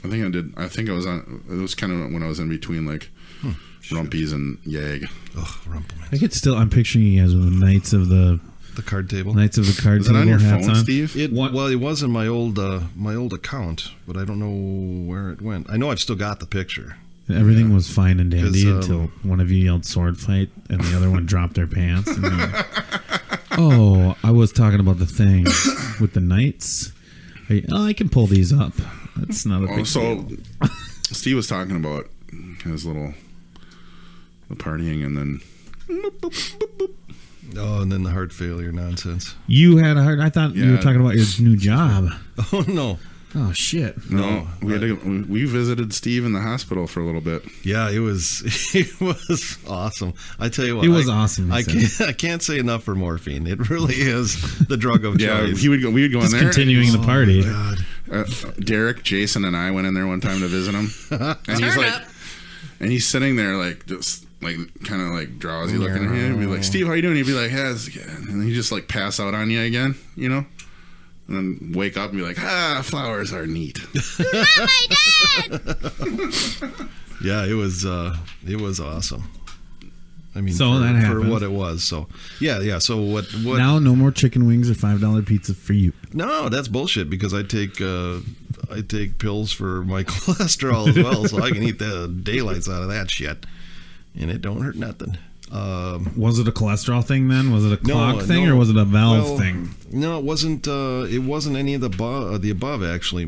I think I did. I think I was on. It was kind of when I was in between like Rumpies and Yag. Oh, Rumpelman. I could still. I'm picturing you guys with the Knights of the Card Table. Card Is it Table on your hats phone, on. Steve? It was in my old account, but I don't know where it went. I know I've still got the picture. Everything was fine and dandy 'Cause, until one of you yelled sword fight and the other one dropped their pants. And oh, I was talking about the thing with the Knights. I can pull these up. That's not a big So deal. Steve was talking about his the partying, and then Oh, and then the heart failure nonsense. You had a hard. I thought you were Yeah. talking about your new job. Oh no. Oh shit! no, we visited Steve in the hospital for a little bit. Yeah, it was awesome. I tell you what, It was awesome, he I said. can't say enough for morphine. It really is the drug of Yeah, choice. we would go in Just there. continuing the party. God. Derek, Jason, and I went in there one time to visit him, and he's Turn like, up. and he's sitting there like just like kind of like drowsy looking at him. He'd be like, Steve, how you doing? He'd be like, yeah, it's good. And then he just like pass out on you again, you know. And then wake up and be like, flowers are neat. Yeah, it was awesome. I mean, So for, that for happened. what it was. So yeah. So what? Now no more chicken wings or $5 pizza for you. No, that's bullshit because I take pills for my cholesterol as well, so I can eat the daylights out of that shit, and it don't hurt nothing. Was it a cholesterol thing then? Was it a clog thing or was it a valve thing? No, it wasn't. It wasn't any of the above. Actually,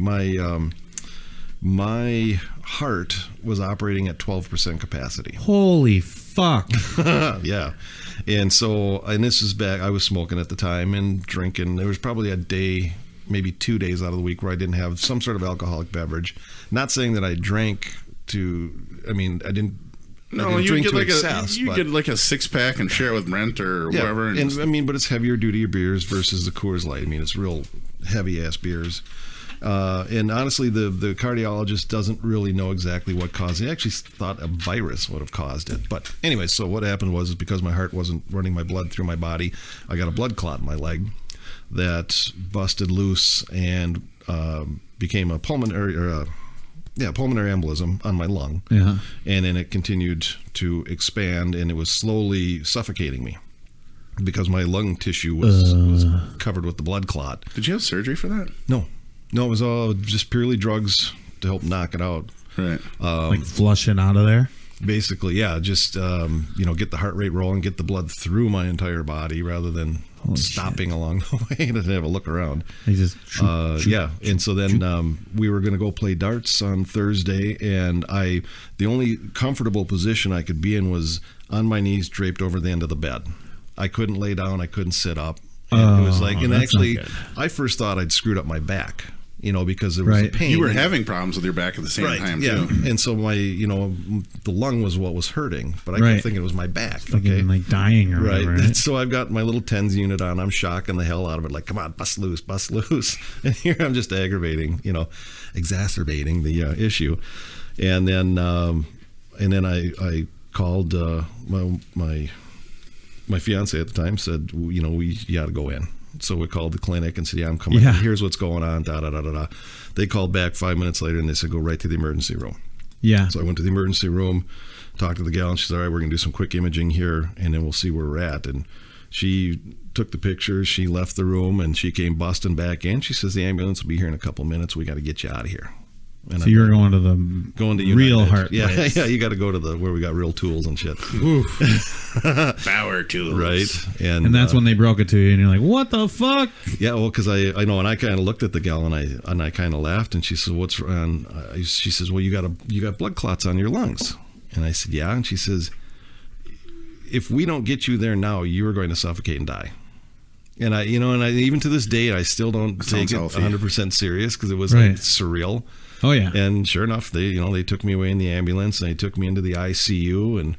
my heart was operating at 12% capacity. Holy fuck! Yeah, and this is back. I was smoking at the time and drinking. There was probably a day, maybe 2 days out of the week where I didn't have some sort of alcoholic beverage. Not saying that I drank to. I mean, I didn't. No, you get like get like a 6-pack and share it with Brent or whatever. And I mean, but it's heavier duty beers versus the Coors Light. I mean, it's real heavy ass beers. And honestly, the cardiologist doesn't really know exactly what caused it. He actually thought a virus would have caused it. But anyway, so what happened was because my heart wasn't running my blood through my body, I got a blood clot in my leg that busted loose and became a pulmonary or pulmonary embolism on my lung. Yeah. And then it continued to expand, and it was slowly suffocating me because my lung tissue was covered with the blood clot. Did you have surgery for that? No, it was all just purely drugs to help knock it out. Right. Like flush it out of there? Basically, yeah, just get the heart rate rolling, get the blood through my entire body rather than stopping along the way to have a look around. They just and so then we were going to go play darts on Thursday, and the only comfortable position I could be in was on my knees, draped over the end of the bed. I couldn't lay down, I couldn't sit up. And it was like, and actually, I first thought I'd screwed up my back. Because there was a pain. You were having problems with your back at the same time, too. And so my, the lung was what was hurting, but I kept thinking it was my back. Fucking like dying or whatever, right? So I've got my little TENS unit on. I'm shocking the hell out of it. Like, come on, bust loose. And here I'm just exacerbating the issue. And then I called my fiance at the time, said, you got to go in. So we called the clinic and said, I'm coming. Yeah. Here's what's going on. They called back 5 minutes later and they said, go right to the emergency room. Yeah. So I went to the emergency room, talked to the gal, and she said, all right, we're going to do some quick imaging here, and then we'll see where we're at. And she took the pictures. She left the room, and she came busting back in. She says, the ambulance will be here in a couple minutes. We got to get you out of here. And so you're going to the real United. heart Yeah, place. yeah, you got to go to where we got real tools and shit. Power tools. Right. And that's when they broke it to you, and you're like, what the fuck? Yeah, well, because I know, and I kind of looked at the gal, and I kind of laughed, and she said, what's wrong? She says, well, you got blood clots on your lungs. And I said, yeah. And she says, if we don't get you there now, you are going to suffocate and die. And I even to this day, I still don't take it 100% serious because it was like surreal. Oh yeah. And sure enough, they took me away in the ambulance, and they took me into the ICU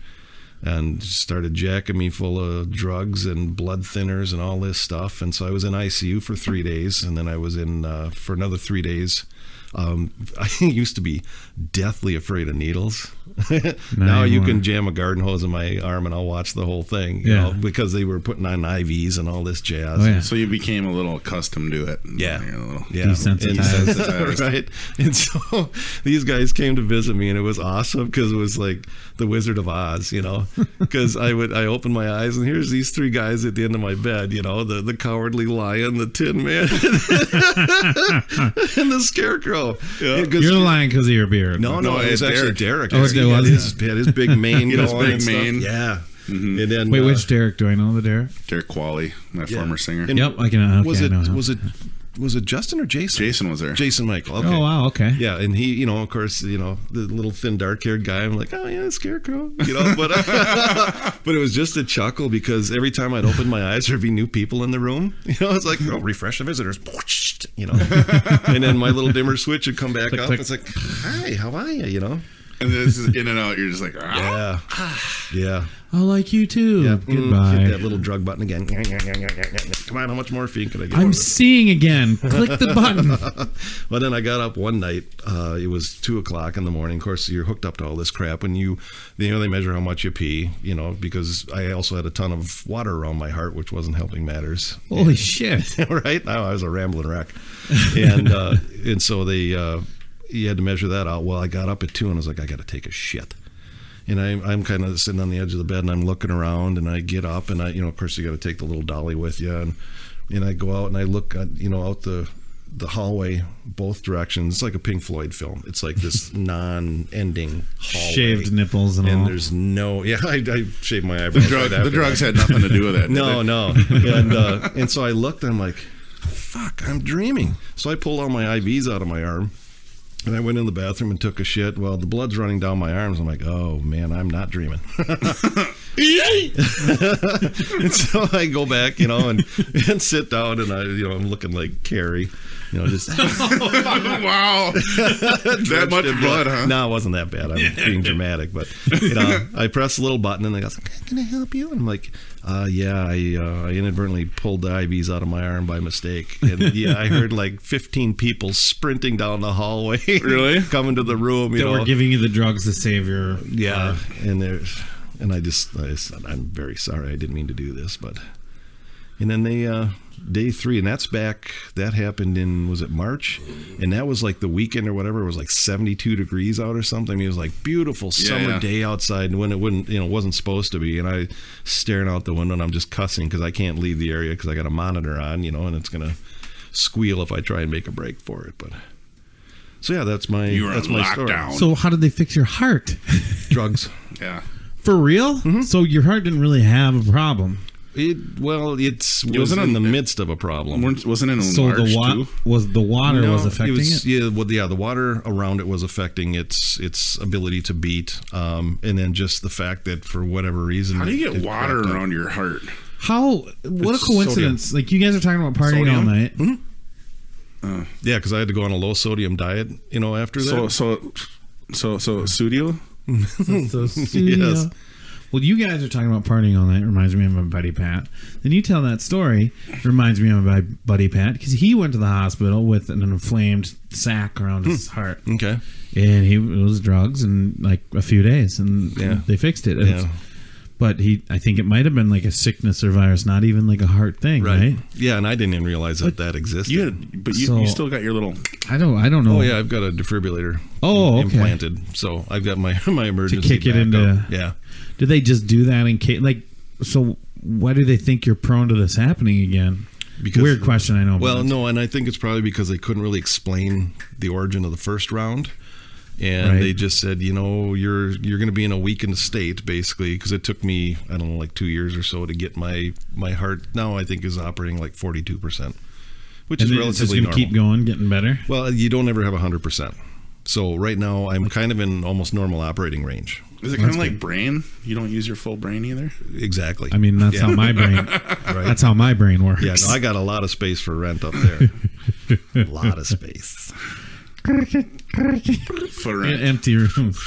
and started jacking me full of drugs and blood thinners and all this stuff. And so I was in ICU for 3 days, and then I was in for another 3 days. I used to be deathly afraid of needles. Now you can jam a garden hose in my arm and I'll watch the whole thing, you know, because they were putting on IVs and all this jazz. Oh, yeah. So you became a little accustomed to it. Desensitized. Right. And so these guys came to visit me, and it was awesome because it was like the Wizard of Oz, because I opened my eyes and here's these three guys at the end of my bed, the Cowardly Lion, the Tin Man, and the Scarecrow. Yeah. You're lying because of your beard. No, it was actually Derek. Oh, he had his big mane. His big mane. Yeah. Mm-hmm. And then, wait, which Derek? Do I know the Derek? Derek Qualley, my former singer. And yep, I can. Okay, was it Justin or Jason? Jason was there. Jason Michael. Okay. Oh wow. Okay. Yeah, and he, of course, the little thin, dark-haired guy. I'm like, oh yeah, Scarecrow. But but it was just a chuckle because every time I'd open my eyes, there'd be new people in the room. It's like, refresh the visitors. And then my little dimmer switch would come back up. Click. It's like, hi, how are you? And this is in and out. You're just like, yeah. I like you too. Yeah. Goodbye. Hit that little drug button again. Come on, how much morphine could I get? I'm seeing again. Click the button. Well, then I got up one night. It was 2:00 in the morning. Of course, you're hooked up to all this crap, and they measure how much you pee. Because I also had a ton of water around my heart, which wasn't helping matters. Holy shit! Right now, I was a rambling wreck, and so they. You had to measure that out. Well, I got up at 2 and I was like, I got to take a shit. And I'm kind of sitting on the edge of the bed and I'm looking around and I get up and of course you got to take the little dolly with you. And I go out and I look, out the hallway, both directions. It's like a Pink Floyd film. It's like this non-ending hallway. Shaved nipples and all. And there's no, I shaved my eyebrows. The drugs had nothing to do with it. No. And so I looked and I'm like, fuck, I'm dreaming. So I pulled all my IVs out of my arm. And I went in the bathroom and took a shit. Well, the blood's running down my arms. I'm like, oh, man, I'm not dreaming. And so I go back, and sit down, and I'm looking like Carrie, just... Wow. That much blood, huh? No, it wasn't that bad. I'm being dramatic. But, I press a little button, and they go, can I help you? And I'm like, yeah, I inadvertently pulled the IVs out of my arm by mistake. And, I heard like 15 people sprinting down the hallway. Really? Coming to the room, They were giving you the drugs to save your and I said, I'm very sorry, I didn't mean to do this, but And then they day 3, and that happened in, was it March? And that was like the weekend or whatever. It was like 72 degrees out or something. I mean, it was like beautiful summer day outside, and when it wasn't supposed to be. And I staring out the window, and I'm just cussing because I can't leave the area because I got a monitor on, and it's gonna squeal if I try and make a break for it. But so yeah, that's my story. So how did they fix your heart? Drugs. Yeah. For real? Mm-hmm. So your heart didn't really have a problem. It was in the midst of a problem. Wasn't it in March too? Was the water was affecting it? Yeah, the water around it was affecting its ability to beat, and then just the fact that for whatever reason, how do you get water around your heart? What a coincidence! Like you guys are talking about partying all night. Mm-hmm. Yeah, because I had to go on a low sodium diet, after that. So studio. So studio. Yes. Well, you guys are talking about partying all night. Reminds me of my buddy Pat. Then you tell that story. Reminds me of my buddy Pat because he went to the hospital with an inflamed sac around his heart. Okay. And it was drugs in like a few days, and they fixed it. Yeah. But I think it might have been like a sickness or virus, not even like a heart thing, right? Yeah, and I didn't even realize that existed. You still got your little. I don't know. Oh yeah, I've got a defibrillator. Implanted, so I've got my emergency to kick it into. Yeah. Do they just do that in case? Like, so why do they think you're prone to this happening again? Weird question, I know. Well, no, and I think it's probably because they couldn't really explain the origin of the first round. And they just said, you're going to be in a weakened state, basically, because it took me, I don't know, like 2 years or so to get my heart, now I think is operating like 42%, which is relatively normal. Keep going, getting better? Well, you don't ever have 100%. So right now I'm kind of in almost normal operating range. Is it kind of like brain? You don't use your full brain either? Exactly. I mean, that's how my brain that's how my brain works. Yeah, no, I got a lot of space for rent up there. A lot of space. For rent. Empty rooms.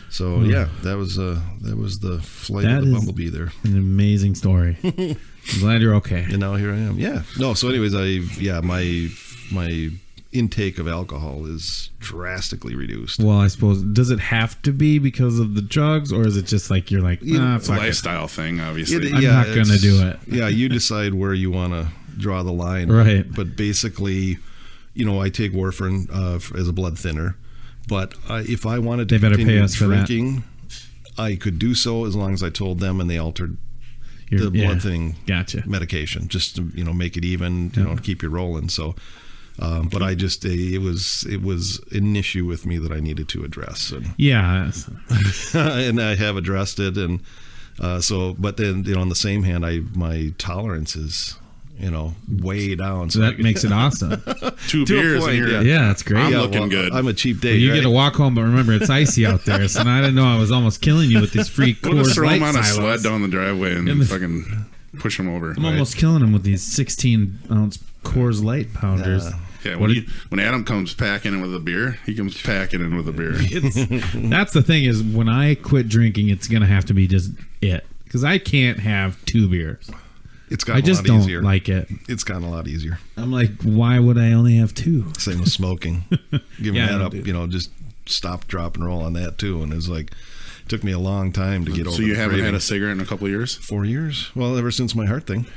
So yeah, that was the flight of the bumblebee there. An amazing story. I'm glad you're okay. And now here I am. Yeah. No. So anyways, my intake of alcohol is drastically reduced. Well, I suppose, does it have to be because of the drugs, or is it just like you're like, it's a lifestyle thing, obviously. I'm not going to do it. Yeah, you decide where you want to draw the line. Right. But basically, I take warfarin as a blood thinner. But if I wanted to continue drinking, I could do so as long as I told them and they altered the blood thinning medication just to make it even, to keep you rolling. So. But I just it was an issue with me that I needed to address. And, and I have addressed it, and but then on the same hand, my tolerance is way down. So that makes it awesome. 2 beers, and that's great. I'm looking good. I'm a cheap date. Well, you get to walk home, but remember it's icy out there. So now I didn't know I was almost killing you with these free Coors Light. We'll just throw him on a sled down the driveway and fucking push him over. I'm almost killing him with these 16-ounce Coors Light pounders. Yeah, when Adam comes packing in with a beer, he comes packing in with a beer. That's the thing is, when I quit drinking, it's going to have to be just it. Because I can't have 2 beers. It's gotten a lot easier. I just don't like it. It's gotten a lot easier. I'm like, why would I only have 2? Same with smoking. Giving that up, just stop, drop, and roll on that too. And it's like, it took me a long time to get over. So you haven't had a cigarette in a couple of years? 4 years. Well, ever since my heart thing.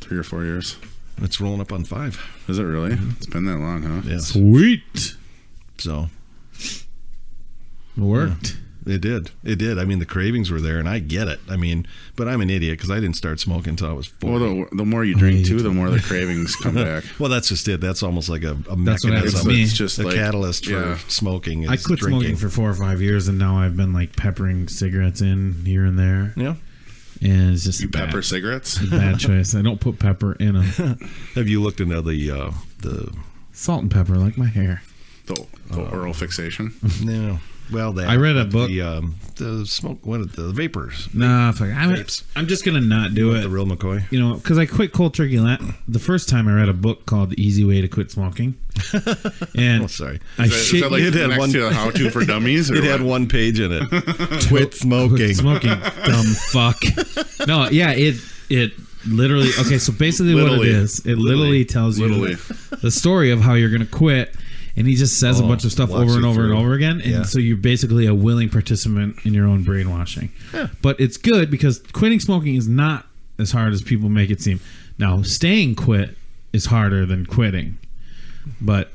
3 or 4 years. It's rolling up on 5. Is it really? Mm-hmm. It's been that long, huh? Yeah. Sweet. So. It worked. Yeah, it did. I mean, the cravings were there, and I get it. I mean, but I'm an idiot because I didn't start smoking until I was 40. Well, the more you drink, too, the more the cravings come back. Well, that's just it. That's almost like a mechanism. It's just a catalyst for smoking. I quit smoking for 4 or 5 years, and now I've been like peppering cigarettes in here and there. Yeah. And it's just pepper cigarettes. A bad choice. I don't put pepper in them. Have you looked into the salt and pepper, like my hair? The oral fixation. No. Well, I read a book. The smoke. The vapors? Nah, I'm just gonna not do it. The real McCoy. Because I quit cold turkey the first time I read a book called "The Easy Way to Quit Smoking." And sorry, is that like it had next to how to for dummies? Or it had 1 page in it. Quit smoking. Quit smoking, dumb fuck. No, yeah, it literally. Okay, so basically, what it is, it literally tells you the story of how you're gonna quit. and he just says a bunch of stuff walks over and you over and through. over again, and so you're basically a willing participant in your own brainwashing. But it's good because quitting smoking is not as hard as people make it seem. Now, staying quit is harder than quitting, but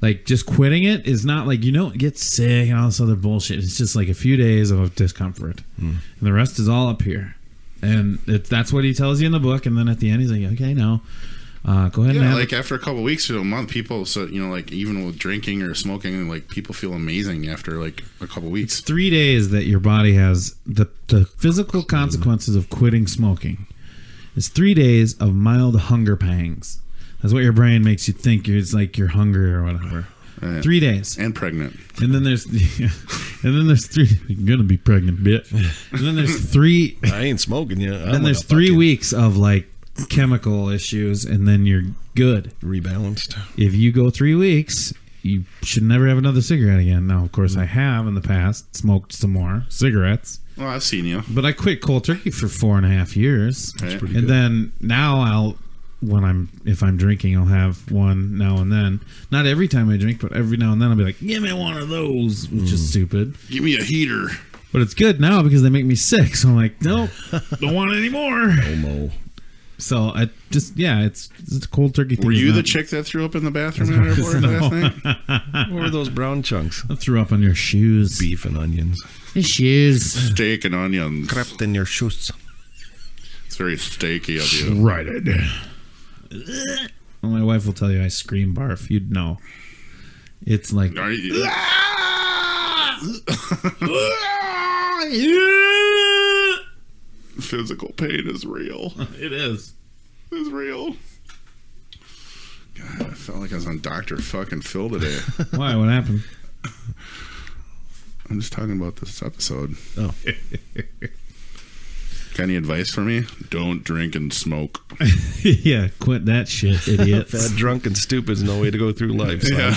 like just quitting it is not like you don't get sick and all this other bullshit. It's just like a few days of discomfort, and the rest is all up here. And that's what he tells you in the book. And then at the end, he's like, "Okay, now go ahead and have like after a couple of weeks to a month, people, so like even with drinking or smoking, like people feel amazing after like a couple of weeks. 3 days that your body has the physical consequences of quitting smoking. It's 3 days of mild hunger pangs. That's what your brain makes you think. It's like you're hungry or whatever. 3 days. And pregnant. And then there's 3. You're gonna be pregnant, bitch. And then there's 3. I ain't smoking yet. Then there's 3 weeks of like chemical issues, and then you're good. Rebalanced. If you go 3 weeks, you should never have another cigarette again. Now, of course, I have in the past smoked some more cigarettes. Well, I've seen you. But I quit cold turkey for 4.5 years. That's pretty And good. then now if I'm drinking, I'll have one now and then. Not every time I drink, but every now and then I'll be like, give me one of those, which is stupid. Give me a heater. But it's good now because they make me sick. So I'm like, nope, don't want it anymore. Homo. So I just, it's a cold turkey thing. Were you It's the not- chick that threw up in the bathroom at airport last night? What were those brown chunks? I threw up on your shoes. Beef and onions. The shoes. Steak and onions. Crept in your shoes. It's very steaky of you. Right. Well, my wife will tell you I scream barf. You'd know. It's like Are you, physical pain is real. it is. It's real. God, I felt like I was on Dr. fucking Phil today. Why? What happened? I'm just talking about this episode. Oh. Got any advice for me? Don't drink and smoke. Yeah, quit that shit, idiots. Fat, drunk, and stupid is no way to go through life. Son.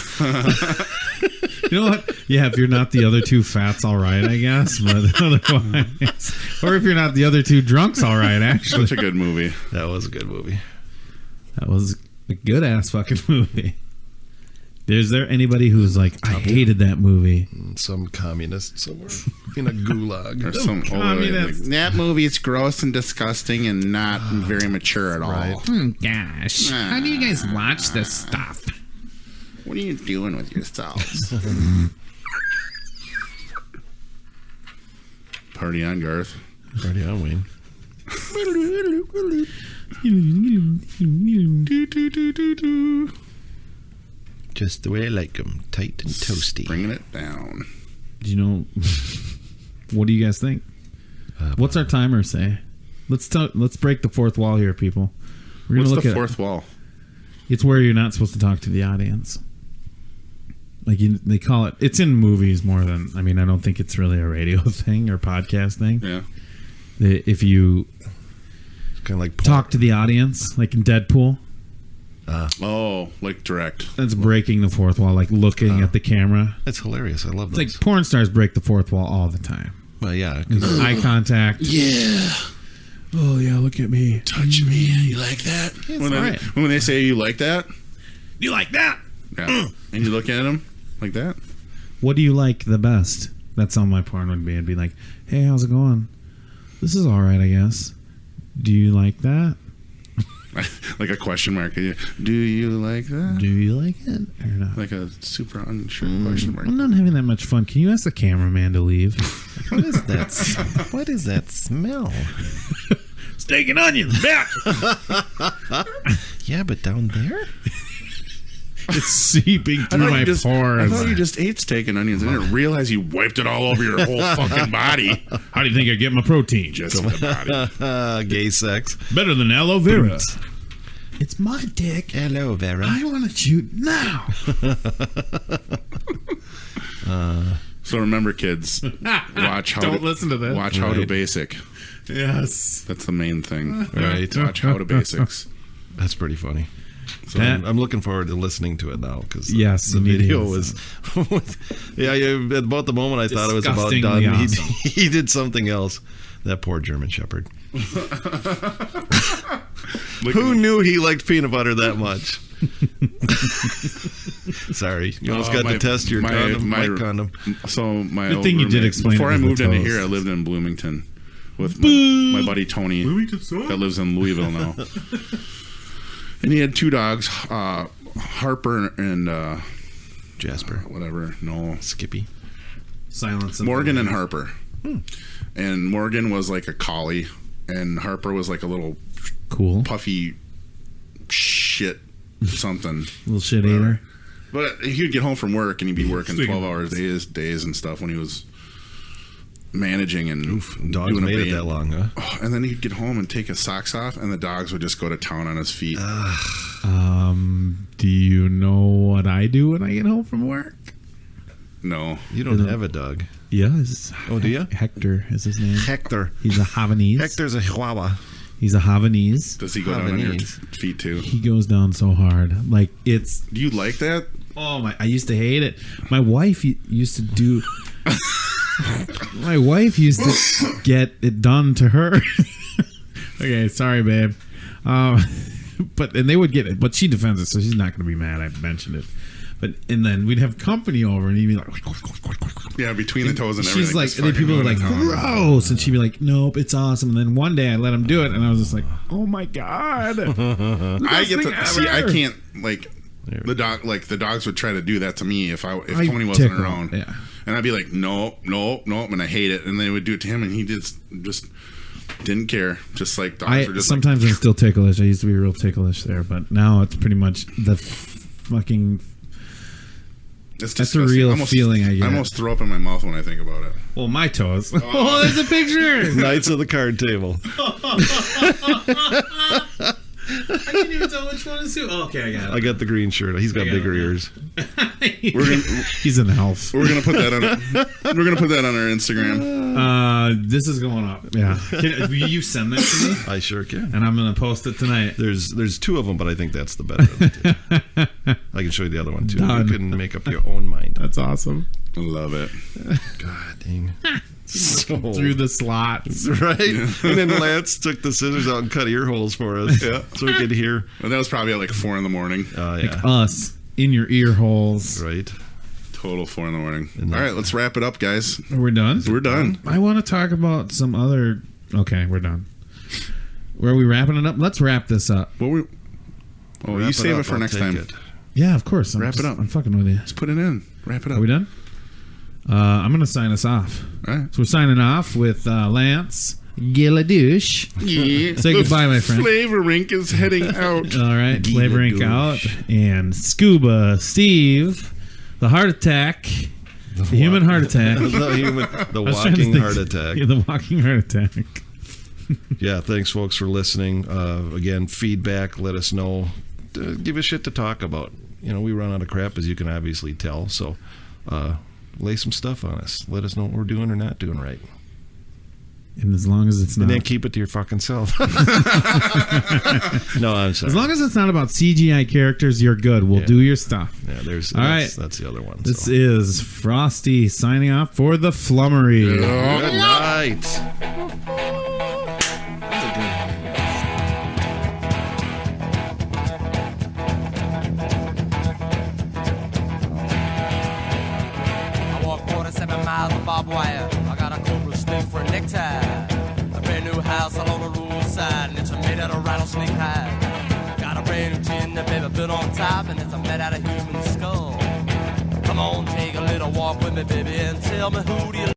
You know what? Yeah, if you're not the other two fats, all right, I guess. But otherwise, or if you're not the other two drunks, all right. Actually, Such a good movie. That was a good movie. that was a good ass fucking movie. Is there anybody who's like, I hated that movie? Some communist somewhere in a gulag. Or some old lady, like, that movie is gross and disgusting and not very mature at all. Right. Gosh, how do you guys watch this stuff? What are you doing with yourselves? Party on, Garth. Party on, Wayne. Do, do, do, do, do. Just the way I like them. Tight and toasty. Bringing it down. Do you know? What do you guys think? What's our timer say? Let's break the fourth wall here, people. We're gonna What's look the at fourth wall? It's where you're not supposed to talk to the audience. Like they call it. It's in movies more than. I mean, I don't think it's really a radio thing or podcast thing. Yeah. If you Kind of like talk to the audience, like in Deadpool, Oh, like direct. that's breaking the fourth wall. Like looking at the camera. That's hilarious. I love It's those. like porn stars break the fourth wall all the time. Well, yeah. 'Cause Eye contact. Yeah. Oh yeah, look at me. Touch me. You like that? right. When they say you like that, You like that? yeah. And you look at them like that. What do you like the best? That's how my porn would be. I'd be like, hey, how's it going? This is all right, I guess. Do you like that? Like a question mark. Do you like that? Do you like it or not? Like a super unsure question mark. I'm not having that much fun. Can you ask the cameraman to leave? what is that? What is that smell? Steak and onions, back. Yeah, but down there? It's seeping through my I pores. thought you just ate steak and onions. I didn't realize you wiped it all over your whole fucking body. How do you think I get my protein? Just in the body. Gay sex. Better than aloe vera. It's my dick. Hello, Vera. I want to shoot now. So remember, kids, watch how Don't listen to this. Watch How to Right. Basic. Yes. That's the main thing. Right. Watch How to Basics. That's pretty funny. So That- I'm looking forward to listening to it now because Yes, the you need to video hear was at about the moment I thought it was about Disgustingly done. awesome. He did something else. That poor German Shepherd. Who knew he liked peanut butter that much? Sorry, you almost got to test your condom. My condom. So my Good thing you did explain. Before it I moved with the into toes. here, I lived in Bloomington with my buddy Tony that lives in Louisville now. And he had 2 dogs, Harper and Jasper. Whatever. No, Skippy. Silence. Morgan and Harper. And Morgan was like a collie, and Harper was like a little cool puffy shit something. little shit eater. But he'd get home from work and he'd be working 12-hour days and stuff when he was managing and Dogs doing made it that long, huh? And then he'd get home and take his socks off, and the dogs would just go to town on his feet. Do you know what I do when I get home from work? No. You don't have a dog. Yes. Oh, do you? Hector is his name. Hector. He's a Havanese. Hector's a Chihuahua. He's a Havanese. Does he go down on your Havanese. feet too? He goes down so hard. Like, it's... Do you like that? Oh, my... I used to hate it. My wife used to do... My wife used to get it done to her. Okay, sorry, babe. And they would get it, but she defends it, so she's not going to be mad. I mentioned it. And then we'd have company over, and he'd be like, Yeah, between the toes and she's everything. like, just and then fucking people were like, moving. gross, and she'd be like, nope, it's awesome. And then one day I let him do it, and I was just like, oh my god, I get to see. I ever. can't like the dog. Like the dogs would try to do that to me if I Tony wasn't tickle, around. yeah. And I'd be like, nope, and I hate it. And they would do it to him, and he just didn't care. Just like dogs were just sometimes I'm still ticklish. I used to be real ticklish there, but now it's pretty much the fucking. It's That's the disgusting. real feeling I get. I almost throw up in my mouth when I think about it. Well, my toes. Oh, there's a picture. Knights of the card table. I can't even tell which one is who. Oh, okay, I got it. I got the green shirt. He's got bigger ears. He's in the house. We're gonna put that on. We're gonna put that on our Instagram. This is going up. Yeah. Will you send that to me? I sure can. And I'm gonna post it tonight. There's 2 of them, but I think that's the better of the 2. I can show you the other one too. Done. You can make up your own mind. That's awesome. Love it. God dang. So Through the slots. right. And then Lance took the scissors out and cut ear holes for us. Yeah. So we could hear. And that was probably at like 4 a.m. Oh yeah. Us in your ear holes. Right. Total 4 a.m. All right, let's wrap it up, guys. We're done. We're done. I want to talk about some other. Okay, we're done. Are we wrapping it up? Let's wrap this up. What we? Oh, Wrap you it save up, it for I'll next take time. it. Yeah, of course. Wrap it up. I'm fucking with you. Just put it in. Wrap it up. Are we done? I'm gonna sign us off. All right. So we're signing off with Lance Giladouche. Yeah. Say goodbye, my friend. Flavor Rink is heading out. All right, Flavor Inc. out, and Scuba, Steve, the heart attack, the human heart attack, the I was trying to walking think- heart attack. Yeah, the walking heart attack. Yeah, thanks, folks, for listening. Again, feedback, let us know. Give us shit to talk about. You know, we run out of crap, as you can obviously tell. So lay some stuff on us. Let us know what we're doing or not doing right. And as long as it's not, And then keep it to your fucking self. No, I'm sorry. as long as it's not about CGI characters, you're good. We'll Yeah. do your stuff. Yeah, All right. That's the other one. This so. is Frosty signing off for the Flummery. Good night. I walk 47 miles of barbed wire. I got a cobra snake for a necktie. A brand new house along the roadside, and it's made out of rattlesnake hide. Got a brand new tin that baby built on top, and it's made out of human skull. Come on, take a little walk with me, baby, and tell me who do you